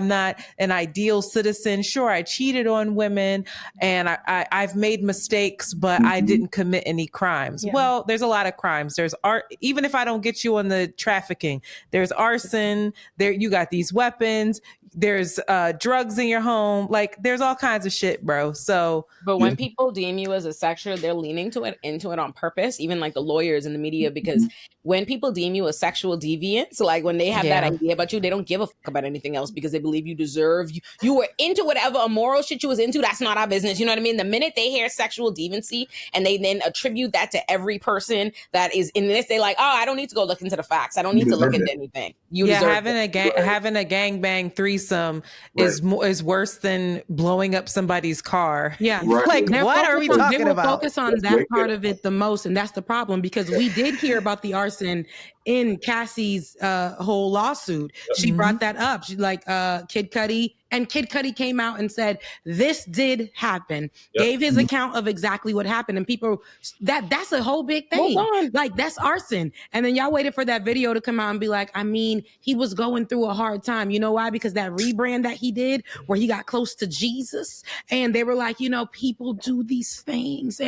not an ideal citizen. Sure, I cheated on women and I've made mistakes, but I didn't commit any crimes. Yeah. Well, there's a lot of crimes. There's even if I don't get you on the trafficking, there's arson. There, you got these weapons. There's drugs in your home. Like, there's all kinds of shit, bro. So, but when people deem you as a sexual, they're leaning to into it on purpose, even like the lawyers in the media, because when people deem you a sexual deviant, so like when they have that idea about you, they don't give a fuck about anything else because they believe you deserve, you were into whatever immoral shit you was into. That's not our business. You know what I mean? The minute they hear sexual deviancy and they then attribute that to every person that is in this, they like, oh, I don't need to go look into the facts. I don't need to look into anything. You deserve having having a gangbang threesome is worse than blowing up somebody's car. Yeah. Like, what are we talking they will about? focus on that part of it the most. And that's the problem, because we did hear about the arson in Cassie's whole lawsuit. She brought that up. She like Kid Cudi. And Kid Cudi came out and said, this did happen, gave his account of exactly what happened. And people, that's a whole big thing. Like, that's arson. And then y'all waited for that video to come out and be like, I mean, he was going through a hard time. You know why? Because that rebrand that he did where he got close to Jesus. And they were like, you know, people do these things.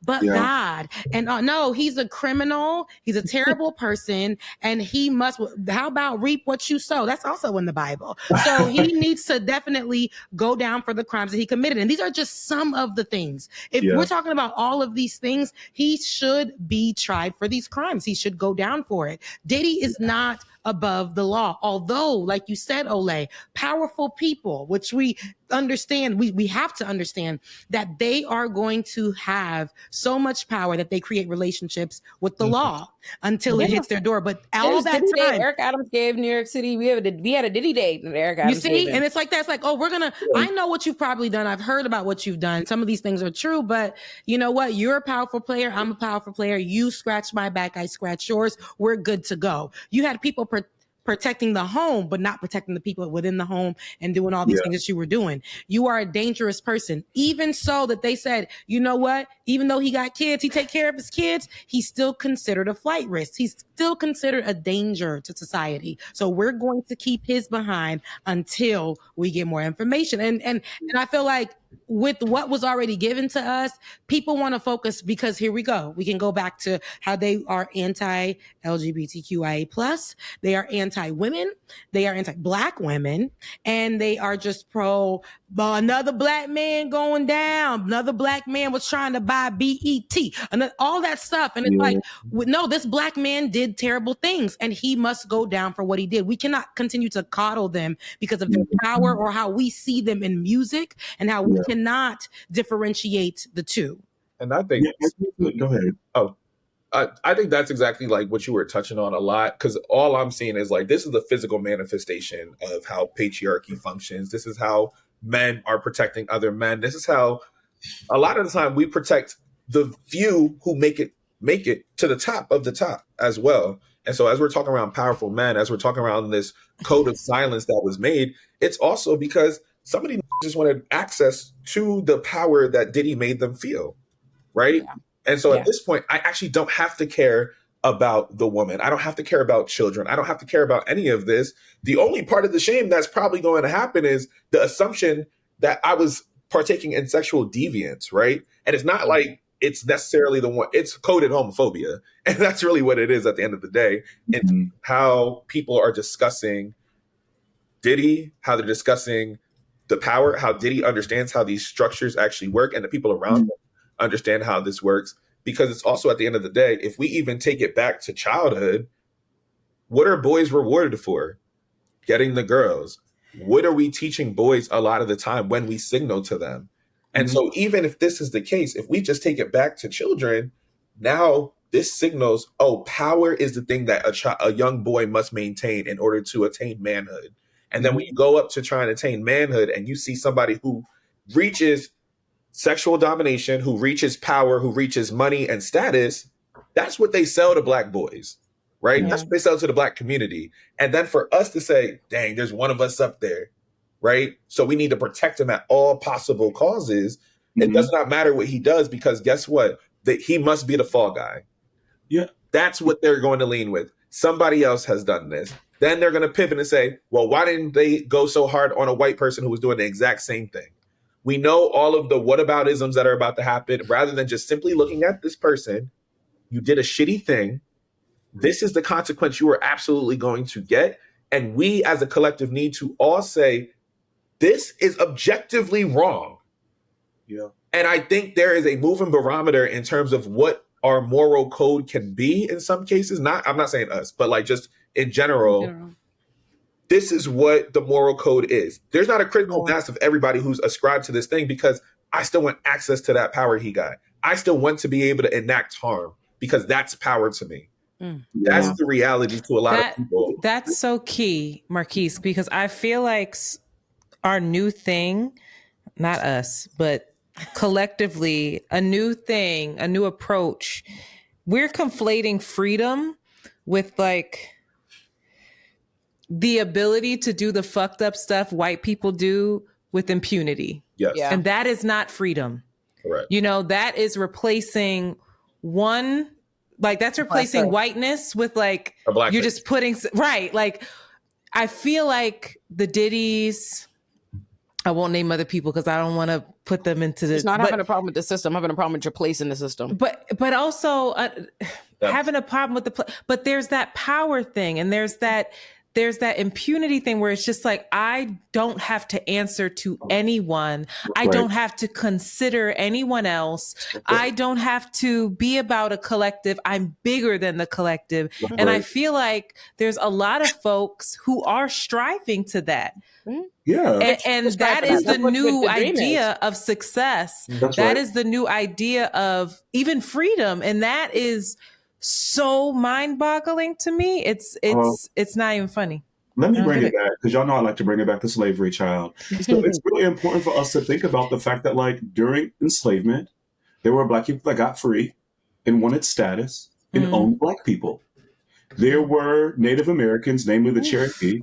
But God. And no, he's a criminal. He's a terrible person. And he must, how about reap what you sow? That's also in the Bible. So he needs to definitely go down for the crimes that he committed. And these are just some of the things. If we're talking about all of these things, he should be tried for these crimes. He should go down for it. Diddy is not above the law. Although, like you said, Olay, powerful people, which we understand, we have to understand that they are going to have so much power that they create relationships with the law until it hits their door. But all that Diddy time, Day Eric Adams gave New York City. We had a Diddy Day that Eric Adams gave him. And it's like that. It's like, oh, I know what you've probably done. I've heard about what you've done. Some of these things are true, but you know what? You're a powerful player. I'm a powerful player. You scratch my back, I scratch yours. We're good to go. You had people protecting the home, but not protecting the people within the home and doing all these things that you were doing. You are a dangerous person. Even so that they said, you know what? Even though he got kids, he take care of his kids, he's still considered a flight risk. He's still considered a danger to society. So we're going to keep his behind until we get more information. And I feel like with what was already given to us, people want to focus because here we go. We can go back to how they are anti-LGBTQIA+. They are anti-women. They are anti-Black women. And they are just pro another Black man going down. Another Black man was trying to buy BET. And all that stuff. And it's like, no, this Black man did terrible things and he must go down for what he did. We cannot continue to coddle them because of their power or how we see them in music and how we cannot differentiate the two. And I think go ahead. I think that's exactly like what you were touching on a lot, because all I'm seeing is like, this is the physical manifestation of how patriarchy functions. This is how men are protecting other men. This is how a lot of the time we protect the few who make it to the top of the top as well. And so as we're talking around powerful men, as we're talking around this code of silence that was made, it's also because somebody just wanted access to the power that Diddy made them feel, right? Yeah. And so at this point, I actually don't have to care about the woman. I don't have to care about children. I don't have to care about any of this. The only part of the shame that's probably going to happen is the assumption that I was partaking in sexual deviance, right? And it's not like it's necessarily the one, it's coded homophobia. And that's really what it is at the end of the day. And how people are discussing Diddy, how they're discussing the power, how Diddy understands how these structures actually work, and the people around him understand how this works. Because it's also at the end of the day, if we even take it back to childhood, what are boys rewarded for? Getting the girls. What are we teaching boys a lot of the time when we signal to them? And so even if this is the case, if we just take it back to children, now this signals, oh, power is the thing that a young boy must maintain in order to attain manhood. And then when you go up to try and attain manhood and you see somebody who reaches sexual domination, who reaches power, who reaches money and status, that's what they sell to Black boys, right? Yeah. That's what they sell to the Black community. And then for us to say, dang, there's one of us up there, right? So we need to protect him at all possible causes. It does not matter what he does, because guess what? That he must be the fall guy. Yeah. That's what they're going to lean with. Somebody else has done this. Then they're going to pivot and say, well, why didn't they go so hard on a white person who was doing the exact same thing? We know all of the whataboutisms that are about to happen. Rather than just simply looking at this person, you did a shitty thing. This is the consequence you are absolutely going to get. And we as a collective need to all say, this is objectively wrong. Yeah. And I think there is a moving barometer in terms of what our moral code can be in some cases. I'm not saying us, but like just in general. This is what the moral code is. There's not a critical mass of everybody who's ascribed to this thing because I still want access to that power he got. I still want to be able to enact harm because that's power to me. That's the reality to a lot of people. That's so key, Marquise, because I feel like our new thing, not us, but collectively, a new thing, a new approach, we're conflating freedom with like the ability to do the fucked up stuff white people do with impunity. Yes. Yeah. And that is not freedom. Correct. You know, that is replacing that's replacing whiteness with like, you're just putting, right. Like, I feel like the Diddy's, I won't name other people because I don't want to put them into the. It's not having a problem with the system, having a problem with replacing the system. But also having a problem with but there's that power thing, and there's that impunity thing where it's just like, I don't have to answer to anyone. I don't have to consider anyone else. I don't have to be about a collective. I'm bigger than the collective. And I feel like there's a lot of folks who are striving to that. Yeah. And that is the new idea of success. That is the new idea of even freedom. And that is so mind-boggling to me. It's not even funny. Let me bring it back, because y'all know I like to bring it back to slavery, child. So it's really important for us to think about the fact that, like, during enslavement, there were Black people that got free and wanted status and owned Black people. There were Native Americans, namely the Cherokee,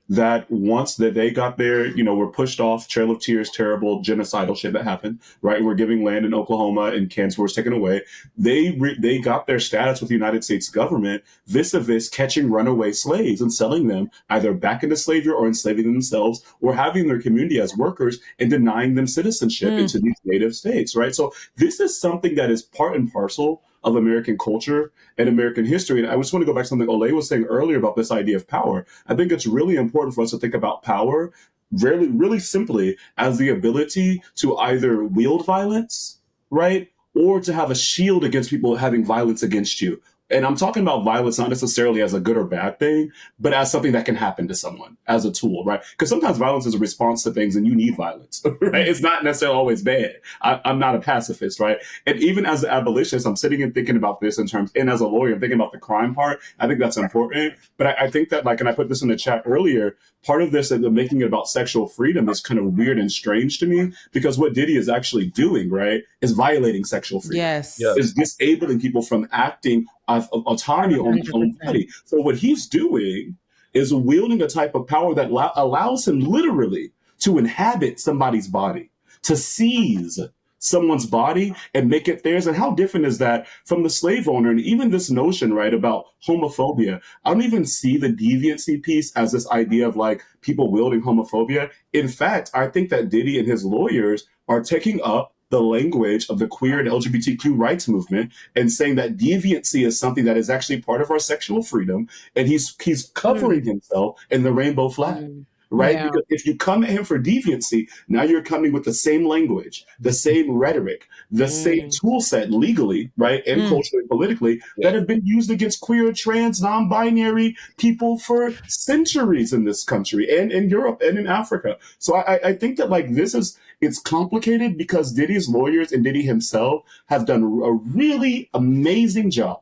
that once that they got there, were pushed off, Trail of Tears, terrible genocidal shit that happened, right? We're giving land in Oklahoma and Kansas was taken away. They got their status with the United States government vis-a-vis catching runaway slaves and selling them either back into slavery or enslaving themselves or having their community as workers and denying them citizenship into these native states, right? So this is something that is part and parcel of American culture and American history. And I just want to go back to something Olay was saying earlier about this idea of power. I think it's really important for us to think about power really, really simply as the ability to either wield violence, right? Or to have a shield against people having violence against you. And I'm talking about violence not necessarily as a good or bad thing, but as something that can happen to someone, as a tool, right? Because sometimes violence is a response to things and you need violence, right? It's not necessarily always bad. I'm not a pacifist, right? And even as an abolitionist, I'm sitting and thinking about this and as a lawyer, I'm thinking about the crime part. I think that's important. But I think that, like, and I put this in the chat earlier, part of this, and making it about sexual freedom is kind of weird and strange to me, because what Diddy is actually doing, right, is violating sexual freedom. Yes. Is disabling people from acting of autonomy on their own body. So what he's doing is wielding a type of power that allows him literally to inhabit somebody's body, to seize someone's body and make it theirs. And how different is that from the slave owner? And even this notion, right, about homophobia. I don't even see the deviancy piece as this idea of like people wielding homophobia. In fact, I think that Diddy and his lawyers are taking up the language of the queer and LGBTQ rights movement and saying that deviancy is something that is actually part of our sexual freedom. And he's covering himself in the rainbow flag. Right? Yeah. Because if you come at him for deviancy, now you're coming with the same language, the same rhetoric, the same tool set legally, right, and culturally, politically, that have been used against queer, trans, non-binary people for centuries in this country and in Europe and in Africa. So I think that, like, it's complicated because Diddy's lawyers and Diddy himself have done a really amazing job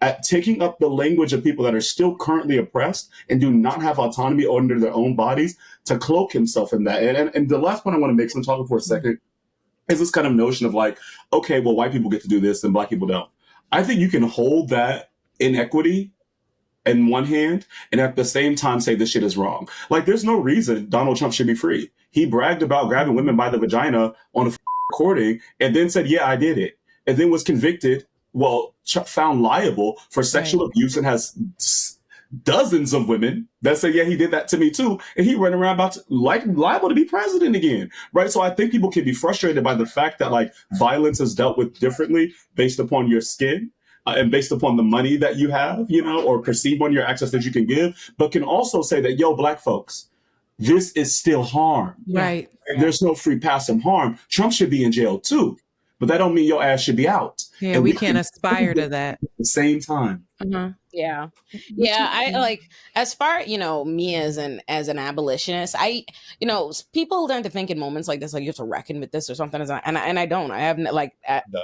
at taking up the language of people that are still currently oppressed and do not have autonomy under their own bodies to cloak himself in that. And the last point I want to make, so I'm talking for a second, is this kind of notion of like, okay, well, white people get to do this and Black people don't. I think you can hold that inequity in one hand and at the same time say this shit is wrong. Like, there's no reason Donald Trump should be free. He bragged about grabbing women by the vagina on a recording and then said, yeah, I did it. And then was convicted, found liable for sexual abuse, and has dozens of women that say, yeah, he did that to me too. And he ran around liable to be president again, right? So I think people can be frustrated by the fact that, like, violence is dealt with differently based upon your skin and based upon the money that you have, or perceived on your access that you can give, but can also say that, yo, Black folks, this is still harm. Right. And there's no free pass from harm. Trump should be in jail too, but that don't mean your ass should be out. Yeah, and we can't aspire to that at the same time. Yeah. I like, as far, me as an abolitionist, people learn to think in moments like this, like you have to reckon with this or something. And I don't. I haven't,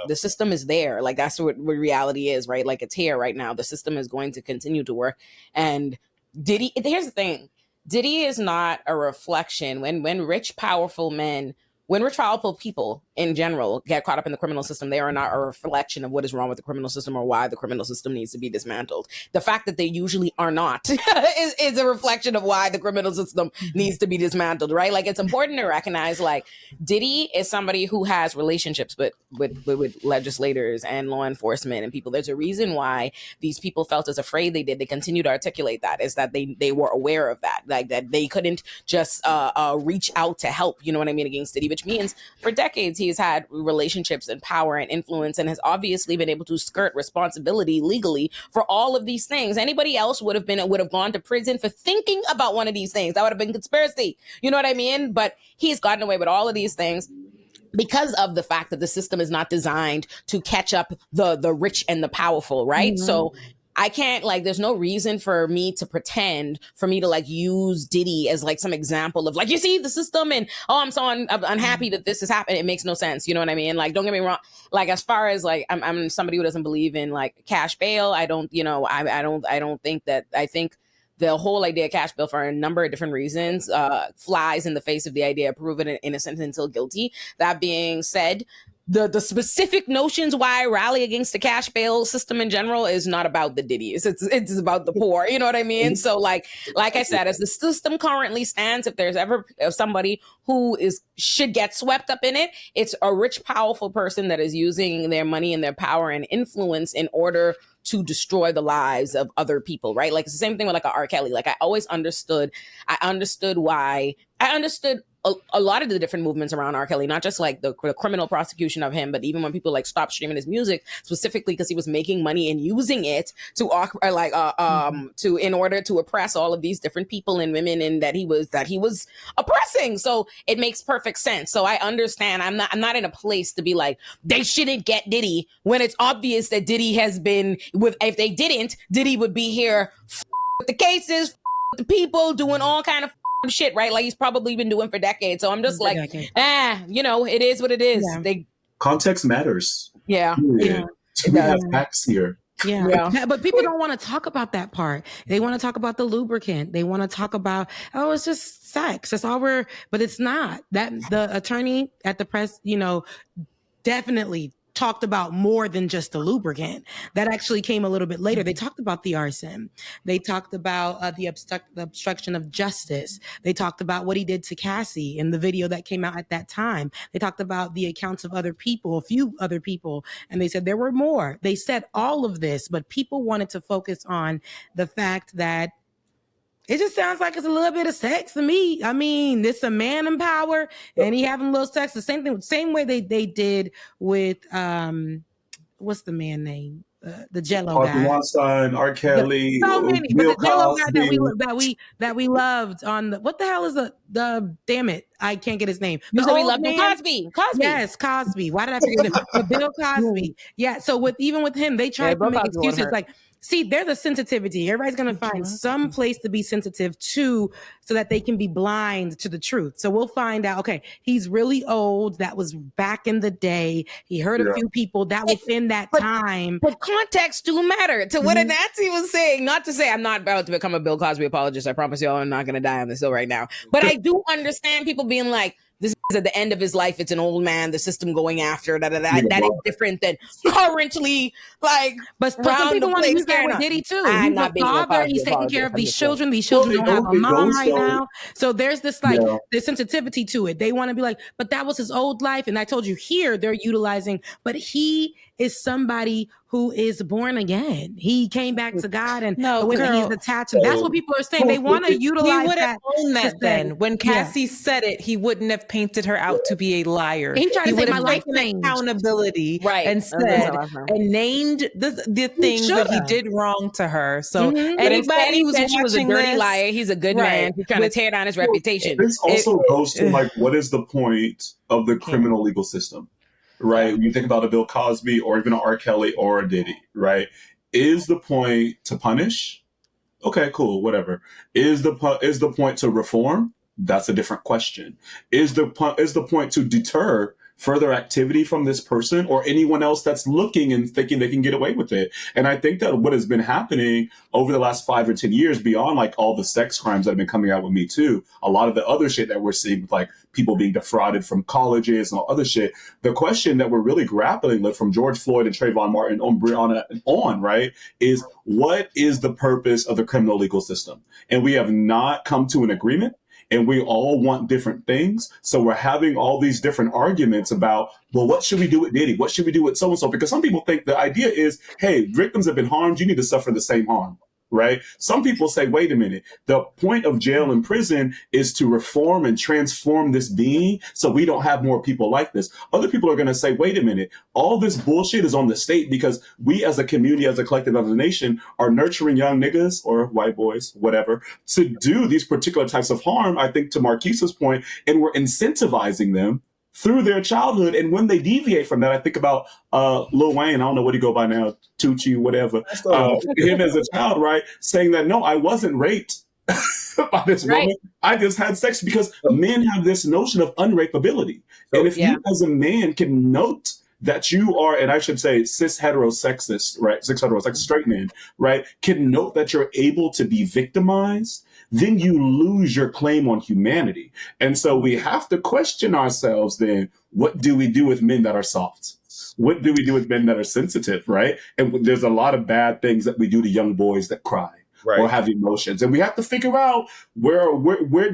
the system is there. Like, that's what reality is, right? Like, it's here right now. The system is going to continue to work. And here's the thing. Diddy is not a reflection. When rich, powerful people in general get caught up in the criminal system, they are not a reflection of what is wrong with the criminal system or why the criminal system needs to be dismantled. The fact that they usually are not is a reflection of why the criminal system needs to be dismantled, right? Like, it's important to recognize, like, Diddy is somebody who has relationships with legislators and law enforcement and people. There's a reason why these people felt as afraid they did. They continue to articulate that, is that they were aware of that, like, that they couldn't just reach out to help, you know what I mean, against Diddy, which means for decades he's had relationships and power and influence and has obviously been able to skirt responsibility legally for all of these things. Anybody else would have gone to prison for thinking about one of these things. That would have been conspiracy. You know what I mean? But he's gotten away with all of these things because of the fact that the system is not designed to catch up the rich and the powerful, right? Mm-hmm. So I can't, like, there's no reason for me to like use Diddy as like some example of like, you see the system and, I'm so unhappy that this has happened. It makes no sense. You know what I mean? Like, don't get me wrong. Like, as far as like, I'm somebody who doesn't believe in like cash bail. I don't think that, I think the whole idea of cash bail for a number of different reasons flies in the face of the idea of proving it innocent until guilty. That being said, the specific notions why I rally against the cash bail system in general is not about the Diddy's. It's about the poor. You know what I mean? So like I said, as the system currently stands, if there's ever somebody who should get swept up in it, it's a rich, powerful person that is using their money and their power and influence in order to destroy the lives of other people, right? Like, it's the same thing with like a R. Kelly. Like, I understood a lot of the different movements around R. Kelly, not just like the criminal prosecution of him, but even when people like stopped streaming his music, specifically because he was making money and using it to in order to oppress all of these different people and women, and that he was oppressing. So it makes perfect sense. So I understand. I'm not in a place to be like, they shouldn't get Diddy when it's obvious that Diddy has been with. If they didn't, Diddy would be here with the cases, with the people doing all kind of shit, right? Like, he's probably been doing for decades. So I'm just like, it is what it is. Yeah. Context matters. Yeah. We have facts here. Yeah. But people don't want to talk about that part. They want to talk about the lubricant. They want to talk about, it's just sex. That's all but it's not. That the attorney at the press, definitely talked about more than just the lubricant. That actually came a little bit later. They talked about the arson. They talked about the obstruction of justice. They talked about what he did to Cassie in the video that came out at that time. They talked about the accounts of other people, a few other people, and they said there were more. They said all of this, but people wanted to focus on the fact that it just sounds like it's a little bit of sex to me. I mean, it's a man in power and he having a little sex. The same way they did with what's the man name? The Jello guy. Weinstein, R. Kelly, so many, Bill but the Jello Cosby. guy that we loved on the, what the hell is the damn it? I can't get his name. We loved Cosby. Yes, Cosby. Why did I forget him? But Bill Cosby. Yeah. So even with him, they tried to make excuses like, see, there's a sensitivity. Everybody's going to find some place to be sensitive to so that they can be blind to the truth. So we'll find out, okay, he's really old. That was back in the day. He hurt a few people. That was in that time. But context do matter to what a Nazi was saying. Not to say I'm not about to become a Bill Cosby apologist. I promise y'all I'm not going to die on this hill right now. But I do understand people being like, this is at the end of his life. It's an old man. The system going after that is different than currently like. But some people want to use that with Diddy too. He's a father. He's taking care of these children. These children don't have a mom right now. So there's this there's sensitivity to it. They want to be like, but that was his old life. And I told you here they're utilizing, but he is somebody who is born again. He came back to God and the way that he's attached. And that's what people are saying. They want to utilize that. He would have owned that then. When Cassie said it, he wouldn't have painted painted her out to be a liar. He tried to would say my have life taken changed. accountability Right. and said and named the things that he shoulda. did wrong to her. So Mhm. But instead, anybody he who's said she was a watching dirty this, liar. He's a good man. He's trying to tear down his reputation. This also goes to like, what is the point of the criminal legal system, right? Yeah. When you think about a Bill Cosby or even an R. Kelly or a Diddy, right? Is the point to punish? Okay, cool, whatever. Is the point to reform? That's a different question. Is the point to deter further activity from this person or anyone else that's looking and thinking they can get away with it? And I think that what has been happening over the last 5 or 10 years, beyond like all the sex crimes that have been coming out with Me Too, a lot of the other shit that we're seeing with like people being defrauded from colleges and all other shit, the question that we're really grappling with from George Floyd and Trayvon Martin on Breonna and on, right, is what is the purpose of the criminal legal system? And we have not come to an agreement. And we all want different things. So we're having all these different arguments about, well, what should we do with Diddy? What should we do with so-and-so? Because some people think the idea is, hey, victims have been harmed. You need to suffer the same harm, right? Some people say, wait a minute. The point of jail and prison is to reform and transform this being so we don't have more people like this. Other people are going to say, wait a minute. All this bullshit is on the state because we as a community, as a collective, as a nation, are nurturing young niggas or white boys, whatever, to do these particular types of harm, I think to Marquise's point, and we're incentivizing them through their childhood. And when they deviate from that, I think about Lil Wayne, I don't know what he go by now, Tucci, whatever, him as a child, right? Saying that, no, I wasn't raped by this woman. I just had sex, because men have this notion of unrapeability. And if you as a man can note that you are, and I should say cis heterosexist, right? Cis heterosexist straight men, right? Can note that you're able to be victimized, then you lose your claim on humanity. And so we have to question ourselves then, what do we do with men that are soft? What do we do with men that are sensitive, right? And there's a lot of bad things that we do to young boys that cry. Right. Or have emotions. And we have to figure out where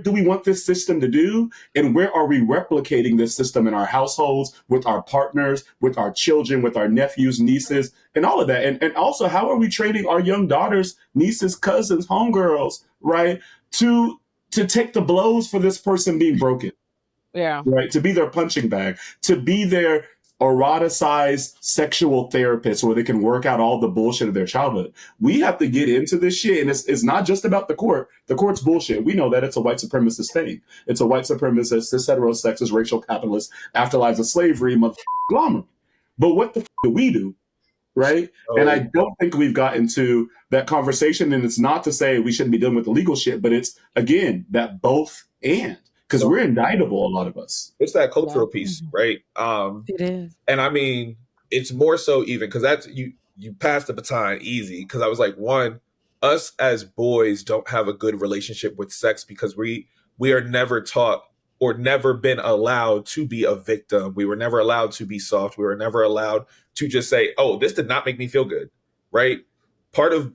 do we want this system to do, and where are we replicating this system in our households, with our partners, with our children, with our nephews, nieces, and all of that. And also, how are we training our young daughters, nieces, cousins, homegirls, right, to take the blows for this person being broken? Yeah. Right. To be their punching bag, to be their eroticized sexual therapist where they can work out all the bullshit of their childhood. We have to get into this shit. And it's not just about the court. The court's bullshit. We know that it's a white supremacist thing. It's a white supremacist, cis heterosexist, racial capitalist, afterlives of slavery, glamour. But what the do we do? Right? And I don't think we've gotten to that conversation. And it's not to say we shouldn't be dealing with the legal shit, but it's, again, that both and. Because we're indictable, a lot of us. It's that cultural piece, right? It is. And I mean, it's more so even because that's you passed the baton easy. Because I was like, one, us as boys don't have a good relationship with sex because we are never taught or never been allowed to be a victim. We were never allowed to be soft. We were never allowed to just say, oh, this did not make me feel good, right?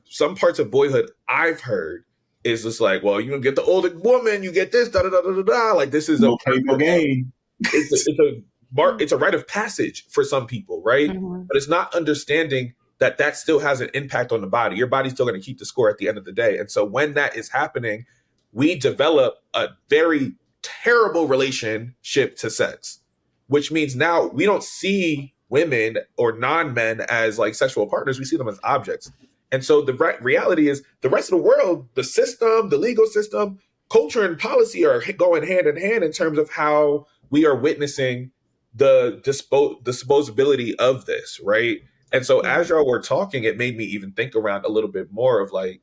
Some parts of boyhood I've heard is just like, well, you get the older woman, you get this, da da da da da. Like this is no game. It's a rite of passage for some people, right? Mm-hmm. But it's not understanding that still has an impact on the body. Your body's still going to keep the score at the end of the day. And so when that is happening, we develop a very terrible relationship to sex, which means now we don't see women or non-men as like sexual partners. We see them as objects. And so the reality is the rest of the world, the system, the legal system, culture and policy are going hand in hand in terms of how we are witnessing the disposability of this, right? And so as y'all were talking, it made me even think around a little bit more of like,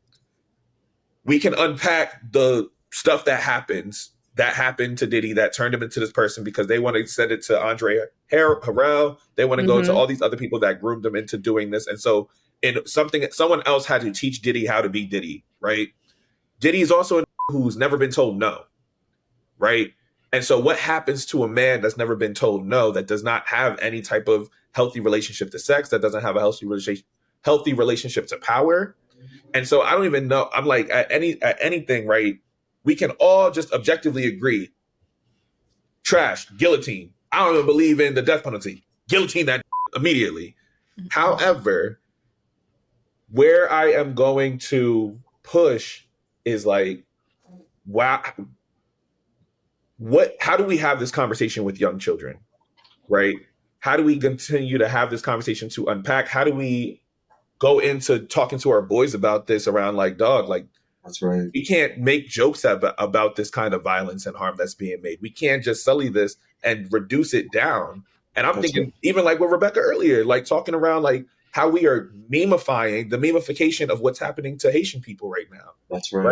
we can unpack the stuff that happened to Diddy, that turned him into this person because they want to send it to Andre Harrell. They want to go to all these other people that groomed them into doing this. And so someone else had to teach Diddy how to be Diddy, right? Diddy is also a who's never been told no, right? And so what happens to a man that's never been told no, that does not have any type of healthy relationship to sex, that doesn't have a healthy relationship to power? And so I don't even know. I'm like, at anything, right? We can all just objectively agree. Trash, guillotine. I don't even believe in the death penalty. Guillotine that immediately. However, where I am going to push is like, wow, how do we have this conversation with young children, right? How do we continue to have this conversation to unpack? How do we go into talking to our boys about this around like, dog, like, that's right. We can't make jokes about this kind of violence and harm that's being made. We can't just sully this and reduce it down. And I'm thinking, even like with Rebecca earlier, like talking around like how we are memifying the memification of what's happening to Haitian people right now. That's right.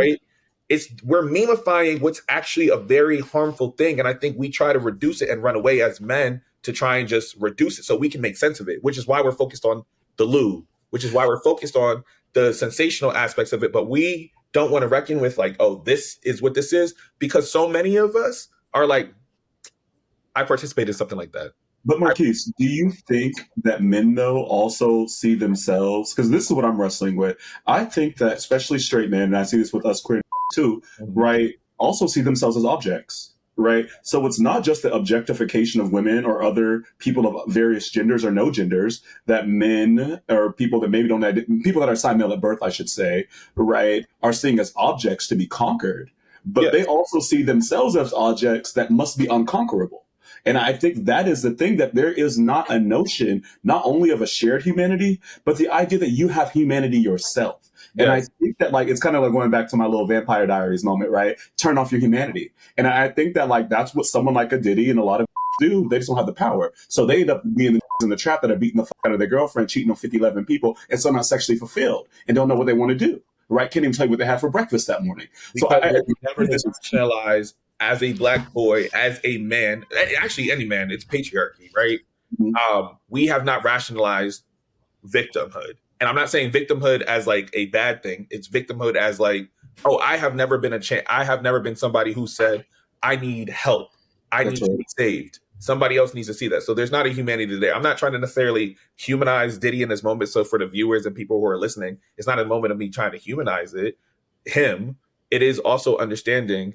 Right? We're memifying what's actually a very harmful thing. And I think we try to reduce it and run away as men to try and just reduce it so we can make sense of it, which is why we're focused on the lube, which is why we're focused on the sensational aspects of it. But we don't want to reckon with like, oh, this is what this is, because so many of us are like, I participated in something like that. But Marquise, do you think that men, though, also see themselves? Because this is what I'm wrestling with. I think that especially straight men, and I see this with us queer too, right, also see themselves as objects, right? So it's not just the objectification of women or other people of various genders or no genders that men or people that maybe people that are assigned male at birth, I should say, right, are seeing as objects to be conquered. But they also see themselves as objects that must be unconquerable. And I think that is the thing, that there is not a notion, not only of a shared humanity, but the idea that you have humanity yourself. Yes. And I think that like, it's kind of like going back to my little Vampire Diaries moment, right? Turn off your humanity. And I think that like, that's what someone like a Diddy and a lot of do. They just don't have the power. So they end up being in the trap that are beating the fuck out of their girlfriend, cheating on 50, 11 people, and still not sexually fulfilled and don't know what they want to do. Right? Can't even tell you what they had for breakfast that morning. Because so I never rationalize as a Black boy, as a man, actually any man, it's patriarchy, right? Mm-hmm. We have not rationalized victimhood. And I'm not saying victimhood as like a bad thing. It's victimhood as like, oh, I have never been somebody who said, I need help. I need to be saved. Somebody else needs to see that. So there's not a humanity there. I'm not trying to necessarily humanize Diddy in this moment. So for the viewers and people who are listening, it's not a moment of me trying to humanize him. It is also understanding,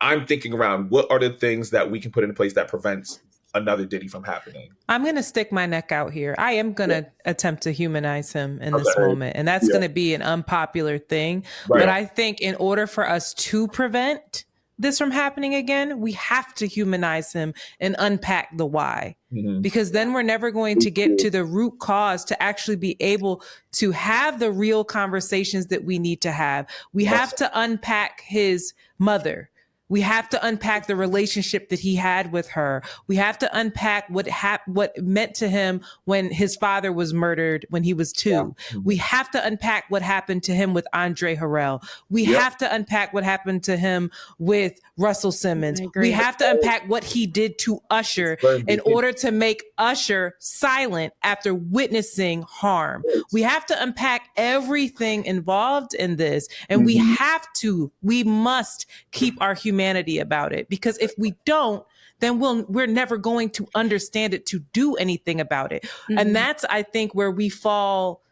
I'm thinking around what are the things that we can put into place that prevents another Diddy from happening. I'm going to stick my neck out here. I am going to attempt to humanize him in this moment. And that's going to be an unpopular thing. Right. But I think in order for us to prevent this from happening again, we have to humanize him and unpack the why. Mm-hmm. Because then we're never going to get to the root cause to actually be able to have the real conversations that we need to have. We have to unpack his mother. We have to unpack the relationship that he had with her. We have to unpack what it meant to him when his father was murdered when he was 2. Yeah. Mm-hmm. We have to unpack what happened to him with Andre Harrell. We have to unpack what happened to him with Russell Simmons. We have to unpack what he did to Usher in order to make Usher silent after witnessing harm. We have to unpack everything involved in this. And we must keep our humanity about it, because if we don't, then we're never going to understand it to do anything about it. Mm-hmm. And that's, I think, where we fall.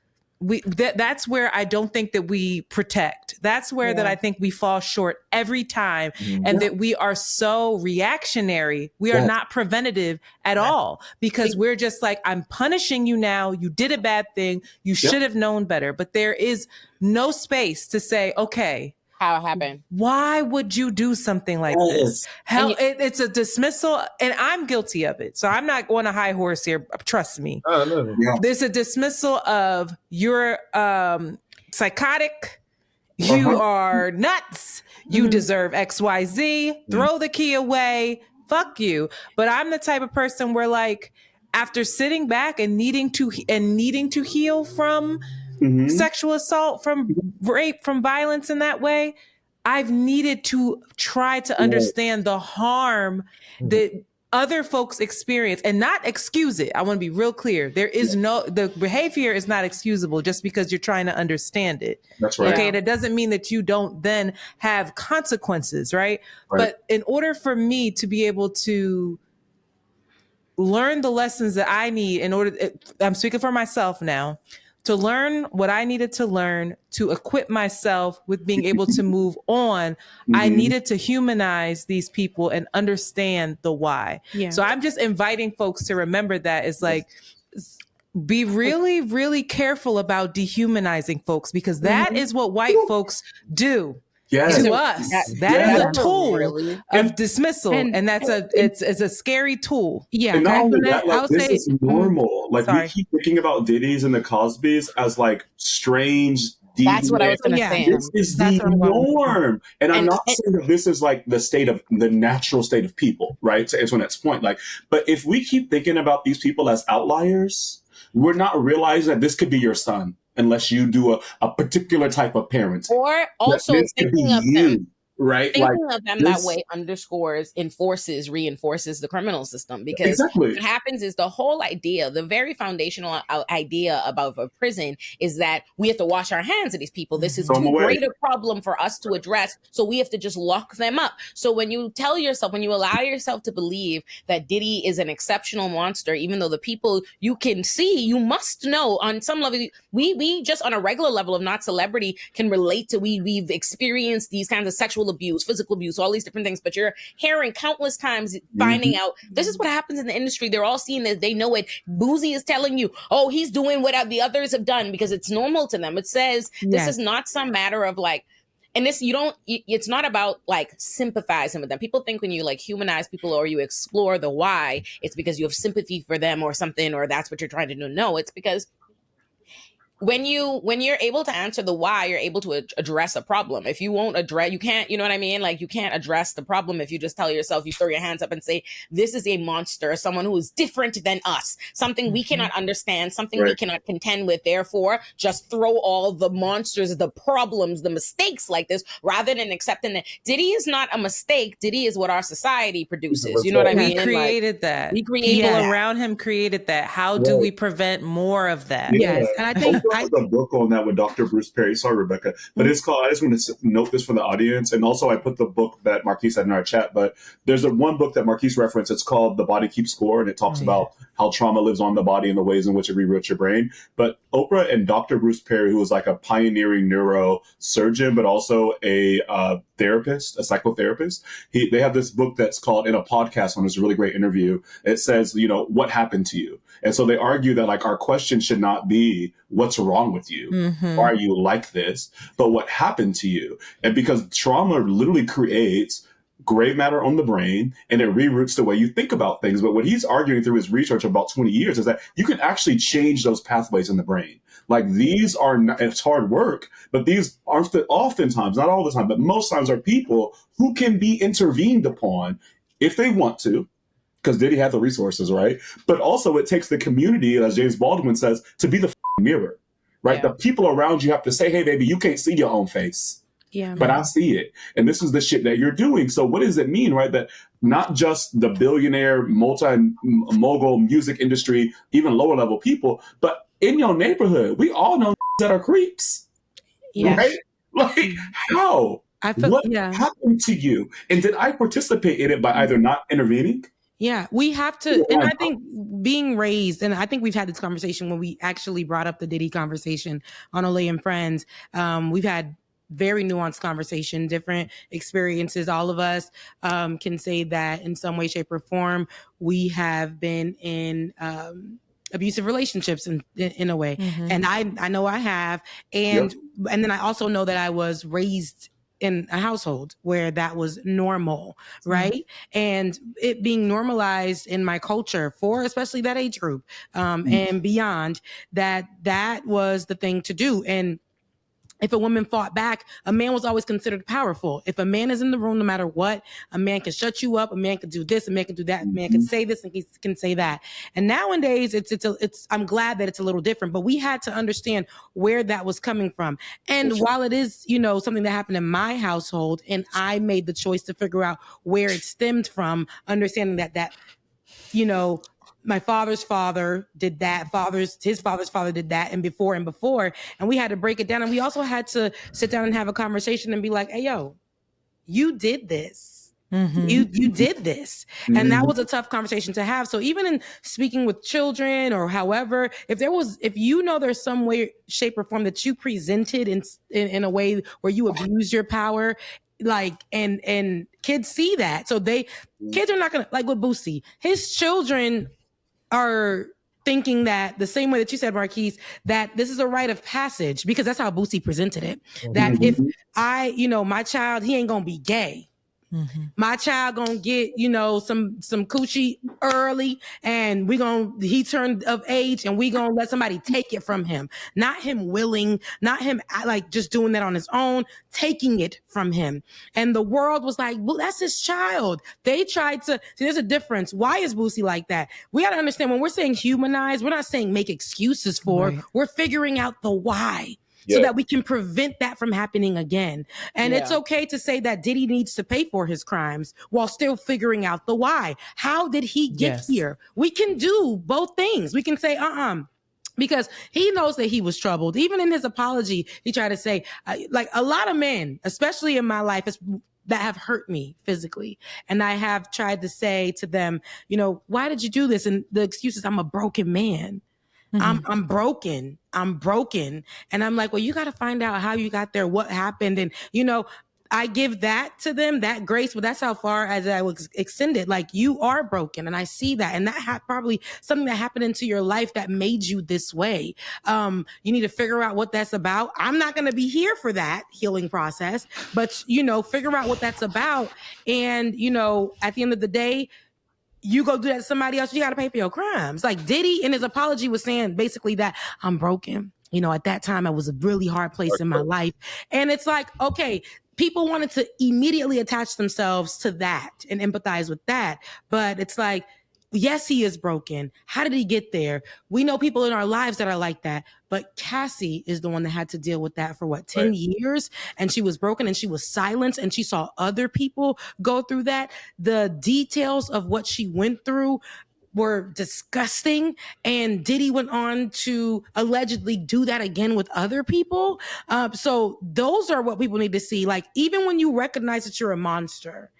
That's where I don't think that we protect. That's where that I think we fall short every time. Mm-hmm. And that we are so reactionary. We are not preventative at all, because we're just like, I'm punishing you now. You did a bad thing. You should have known better. But there is no space to say, okay, how it happened. Why would you do something like this? Hell, it's a dismissal, and I'm guilty of it. So I'm not on a high horse here. Trust me. There's a dismissal of you're psychotic. You are nuts. You deserve XYZ. Throw the key away. Fuck you. But I'm the type of person where, like, after sitting back and needing to heal from sexual assault, from rape, from violence in that way, I've needed to try to understand the harm that other folks experience and not excuse it. I want to be real clear. There is the behavior is not excusable just because you're trying to understand it. That's right. Okay. And it doesn't mean that you don't then have consequences, right? But in order for me to be able to learn the lessons that I need I'm speaking for myself now, to learn what I needed to learn to equip myself with being able to move on, I needed to humanize these people and understand the why. Yeah. So I'm just inviting folks to remember that is like, be really, really careful about dehumanizing folks, because that is what white folks do. Yes. To us, that is a tool of dismissal, and that's it's a scary tool. Yeah, and not only Antoinette, that, like this is normal. Like we keep thinking about Diddy's and the Cosbys as like strange. That's what I was going to say. This is the norm, and I'm not saying that this is like the natural state of people, right? To Antoinette's point, like, but if we keep thinking about these people as outliers, we're not realizing that this could be your son unless you do a particular type of parenting. Or also thinking of them. Right? Thinking of them that way reinforces the criminal system, because what happens is the whole idea, the very foundational idea about a prison is that we have to wash our hands of these people. This is too great a problem for us to address, so we have to just lock them up. So when you allow yourself to believe that Diddy is an exceptional monster, even though the people you can see, you must know on some level, we just on a regular level of not celebrity can relate to, we've experienced these kinds of sexual abuse, physical abuse, all these different things, but you're hearing countless times finding out this is what happens in the industry. They're all seeing this, they know it. Boozy is telling you, oh, he's doing what the others have done, because it's normal to them. It says this is not some matter of like, and this, it's not about like sympathizing with them. People think when you like humanize people or you explore the why, it's because you have sympathy for them or something, or that's what you're trying to do. No, it's because when you're able to answer the why, you're able to address a problem. If you won't address, you can't, you know what I mean? Like you can't address the problem if you just tell yourself, you throw your hands up and say, this is a monster, someone who is different than us, something we cannot understand, something we cannot contend with. Therefore, just throw all the monsters, the problems, the mistakes like this, rather than accepting that Diddy is not a mistake. Diddy is what our society produces. You know what I mean? He created that. People around him created that. How do we prevent more of that? Yes. And I think I have a book on that with Dr. Bruce Perry. Sorry, Rebecca, but it's called, I just want to note this for the audience. And also I put the book that Marquise had in our chat, but there's one book that Marquise referenced. It's called The Body Keeps Score. And it talks about how trauma lives on the body and the ways in which it rewrites your brain. But Oprah and Dr. Bruce Perry, who was like a pioneering neurosurgeon, but also a therapist, a psychotherapist, they have this book that's called, in a podcast on, it's a really great interview. It says, what happened to you? And so they argue that like our question should not be what's wrong with you? Why are you like this? But what happened to you? And because trauma literally creates gray matter on the brain and it reroutes the way you think about things. But what he's arguing through his research of about 20 years is that you can actually change those pathways in the brain. Like these are, it's hard work, but these are oftentimes, not all the time, but most times are people who can be intervened upon if they want to, because Diddy had the resources, right? But also it takes the community, as James Baldwin says, to be the mirror, right? Yeah. The people around you have to say, hey, baby, you can't see your own face. Yeah, but I see it. And this is the shit that you're doing. So what does it mean, right? That not just the billionaire, multi-mogul music industry, even lower level people, but in your neighborhood, we all know that are creeps, right? Like how? What happened to you? And did I participate in it by either not intervening? Yeah, we have to. And I think being raised, and I think we've had this conversation when we actually brought up the Diddy conversation on Olay and Friends. We've had very nuanced conversation, different experiences. All of us can say that in some way, shape, or form, we have been in abusive relationships in a way. And I know I have. And then I also know that I was raised in a household where that was normal, right? And it being normalized in my culture for especially that age group and beyond, that was the thing to do. And if a woman fought back, a man was always considered powerful. If a man is in the room, no matter what, a man can shut you up, a man can do this, a man can do that, a man can say this and he can say that. And nowadays, I'm glad that it's a little different, but we had to understand where that was coming from. And while it is, something that happened in my household, and I made the choice to figure out where it stemmed from, understanding that my father's father did that, his father's father did that, and before, and we had to break it down. And we also had to sit down and have a conversation and be like, hey, yo, you did this. You did this. And that was a tough conversation to have. So even in speaking with children or however, if there's some way, shape, or form that you presented in a way where you abuse your power, and kids see that. So kids are not gonna, like with Boosie, his children are thinking that the same way that you said, Marquise, that this is a rite of passage, because that's how Boosie presented it. That if my child, he ain't gonna be gay. Mm-hmm. My child gonna get, some coochie early, and he turned of age, and we gonna let somebody take it from him. Not him willing, not him like just doing that on his own, taking it from him. And the world was like, well, that's his child. They tried to see, there's a difference. Why is Boosie like that? We gotta understand, when we're saying humanize, we're not saying make excuses for, right. We're figuring out the why. So that we can prevent that from happening again. And it's okay to say that Diddy needs to pay for his crimes while still figuring out the why. How did he get here? We can do both things. We can say, because he knows that he was troubled. Even in his apology, he tried to say, like a lot of men, especially in my life, that have hurt me physically. And I have tried to say to them, why did you do this? And the excuse is, I'm a broken man. Mm-hmm. I'm broken. And I'm like, well, you got to find out how you got there, what happened. And, I give that to them, that grace, but that's how far as I was extended. Like, you are broken. And I see that. And that probably something that happened into your life that made you this way. You need to figure out what that's about. I'm not going to be here for that healing process, but, figure out what that's about. And, at the end of the day, you go do that to somebody else, you got to pay for your crimes. Like Diddy in his apology was saying basically that I'm broken. At that time, I was a really hard place in my life. And it's like, okay, people wanted to immediately attach themselves to that and empathize with that. But it's like, yes, he is broken. How did he get there? We know people in our lives that are like that. But Cassie is the one that had to deal with that for 10 years? And she was broken and she was silenced and she saw other people go through that. The details of what she went through were disgusting. And Diddy went on to allegedly do that again with other people. So those are what people need to see. Like, even when you recognize that you're a monster,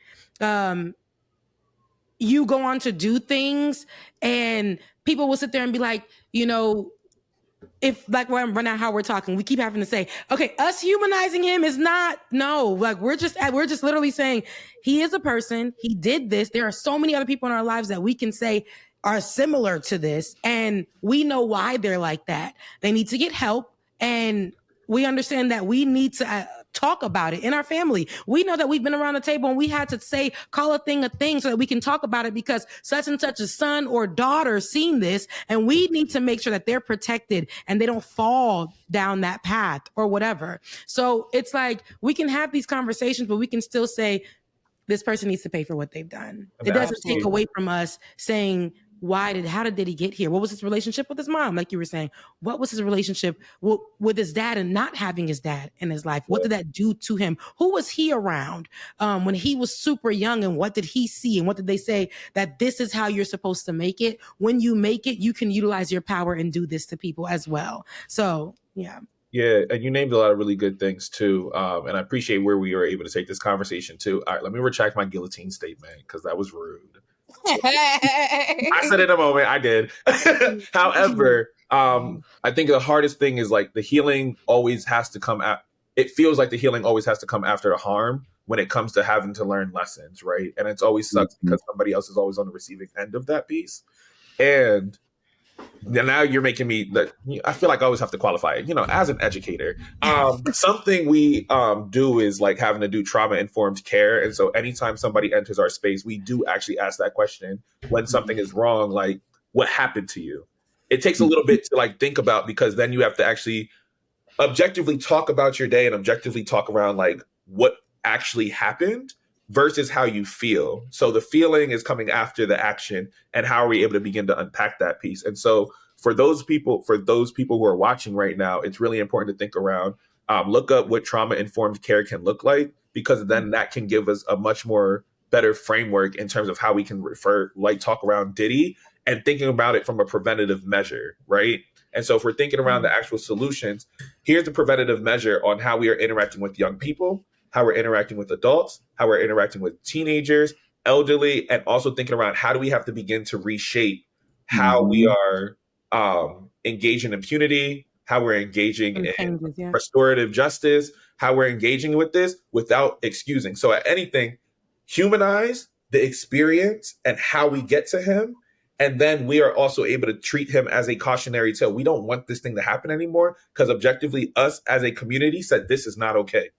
you go on to do things and people will sit there and be like, if like right now how we're talking, we keep having to say, okay, us humanizing him is not, no, like we're just literally saying he is a person, he did this. There are so many other people in our lives that we can say are similar to this, and we know why they're like that. They need to get help, and we understand that we need to talk about it in our family. We know that we've been around the table and we had to say, call a thing so that we can talk about it, because such and such a son or daughter seen this, and we need to make sure that they're protected and they don't fall down that path or whatever. So it's like, we can have these conversations, but we can still say, this person needs to pay for what they've done. It doesn't take away from us saying, how did he get here? What was his relationship with his mom? Like you were saying, what was his relationship with his dad and not having his dad in his life? What did that do to him? Who was he around when he was super young, and what did he see? And what did they say that this is how you're supposed to make it? When you make it, you can utilize your power and do this to people as well. So, yeah. Yeah, and you named a lot of really good things too, and I appreciate where we were able to take this conversation too. All right, let me retract my guillotine statement because that was rude. I said it in a moment, I did. However, I think the hardest thing is like the healing always has to come out. It feels like the healing always has to come after the harm when it comes to having to learn lessons, right? And it's always sucks because somebody else is always on the receiving end of that piece. And now you're making me I feel like I always have to qualify it, as an educator. Something we do is like having to do trauma-informed care. And so anytime somebody enters our space, we do actually ask that question when something is wrong, like, what happened to you? It takes a little bit to like think about, because then you have to actually objectively talk about your day and objectively talk around like what actually happened versus how you feel. So the feeling is coming after the action, and how are we able to begin to unpack that piece? And so for those people who are watching right now, it's really important to think around, look up what trauma-informed care can look like, because then that can give us a much more better framework in terms of how we can talk around Diddy and thinking about it from a preventative measure, right? And so if we're thinking around the actual solutions, here's the preventative measure on how we are interacting with young people, how we're interacting with adults, how we're interacting with teenagers, elderly, and also thinking around how do we have to begin to reshape how we are engaging in impunity, how we're engaging in restorative justice, how we're engaging with this without excusing. So at anything, humanize the experience and how we get to him, And then we are also able to treat him as a cautionary tale. We don't want this thing to happen anymore because objectively us as a community said this is not okay.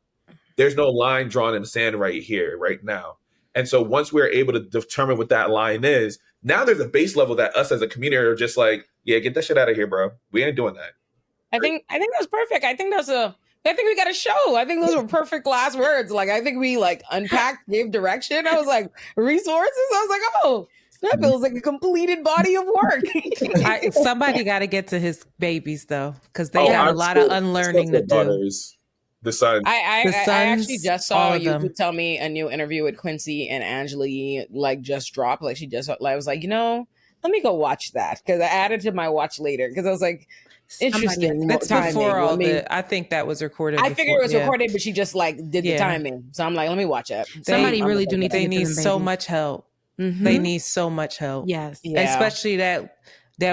There's no line drawn in the sand right here, right now. And so once we're able to determine what that line is, now there's a base level that us as a community are just like, yeah, get that shit out of here, bro. We ain't doing that. I think that's perfect. I think we got a show. I think those were perfect last words. Like, I think we like unpacked, gave direction. I was like, resources. I was like, oh, that feels like a completed body of work. Somebody got to get to his babies though, because they got a lot of unlearning to do. The sons. I actually just saw you tell me a new interview with Quincy and Angela Yee like just dropped. Like I was like, let me go watch that because I added to my watch later because I was like, interesting. That's before all I think that was recorded. I figured it was recorded, but she just like did the timing. So I'm like, let me watch it. Somebody really do need. They need so much help. Mm-hmm. They need so much help. Yes, especially that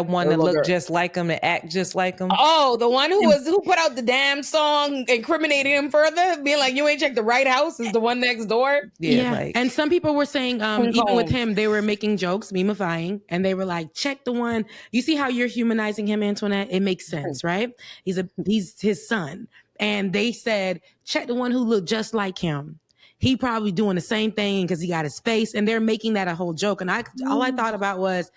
one that looked just like him and act just like him. Oh, the one who put out the damn song incriminating him further, being like, you ain't checked the right house, is the one next door. Yeah. Like, and some people were saying, even with him, they were making jokes, memifying, and they were like, check the one. You see how you're humanizing him, Antoinette? It makes sense, right? He's his son. And they said, check the one who looked just like him. He probably doing the same thing because he got his face, and they're making that a whole joke. And all I thought about was,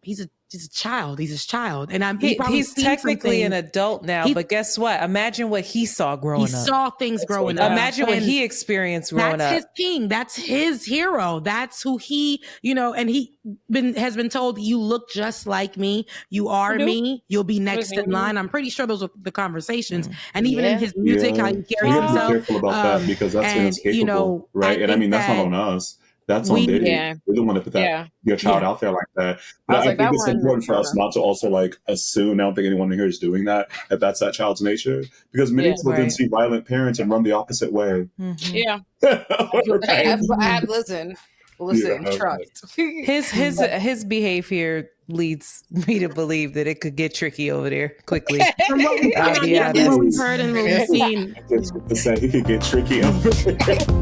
he's a child. He's his child. And he's technically an adult now, but guess what? Imagine what he saw growing up. He saw things growing up. Imagine what he experienced growing up. That's his king. That's his hero. That's who he, and he has been told, you look just like me. You are me. You'll be next in line. I'm pretty sure those were the conversations. And even in his music, how he carries himself. Be careful about that because that's inescapable, right? And I mean, that's not on us. That's on Diddy. We're the one that put your child out there like that. But I think it's important for us not to also like assume, I don't think anyone here is doing that, if that's that child's nature. Because many children see violent parents and run the opposite way. Mm-hmm. Yeah. Listen, trust. His behavior leads me to believe that it could get tricky over there quickly. From what we've heard and what we've seen. He could get tricky over there.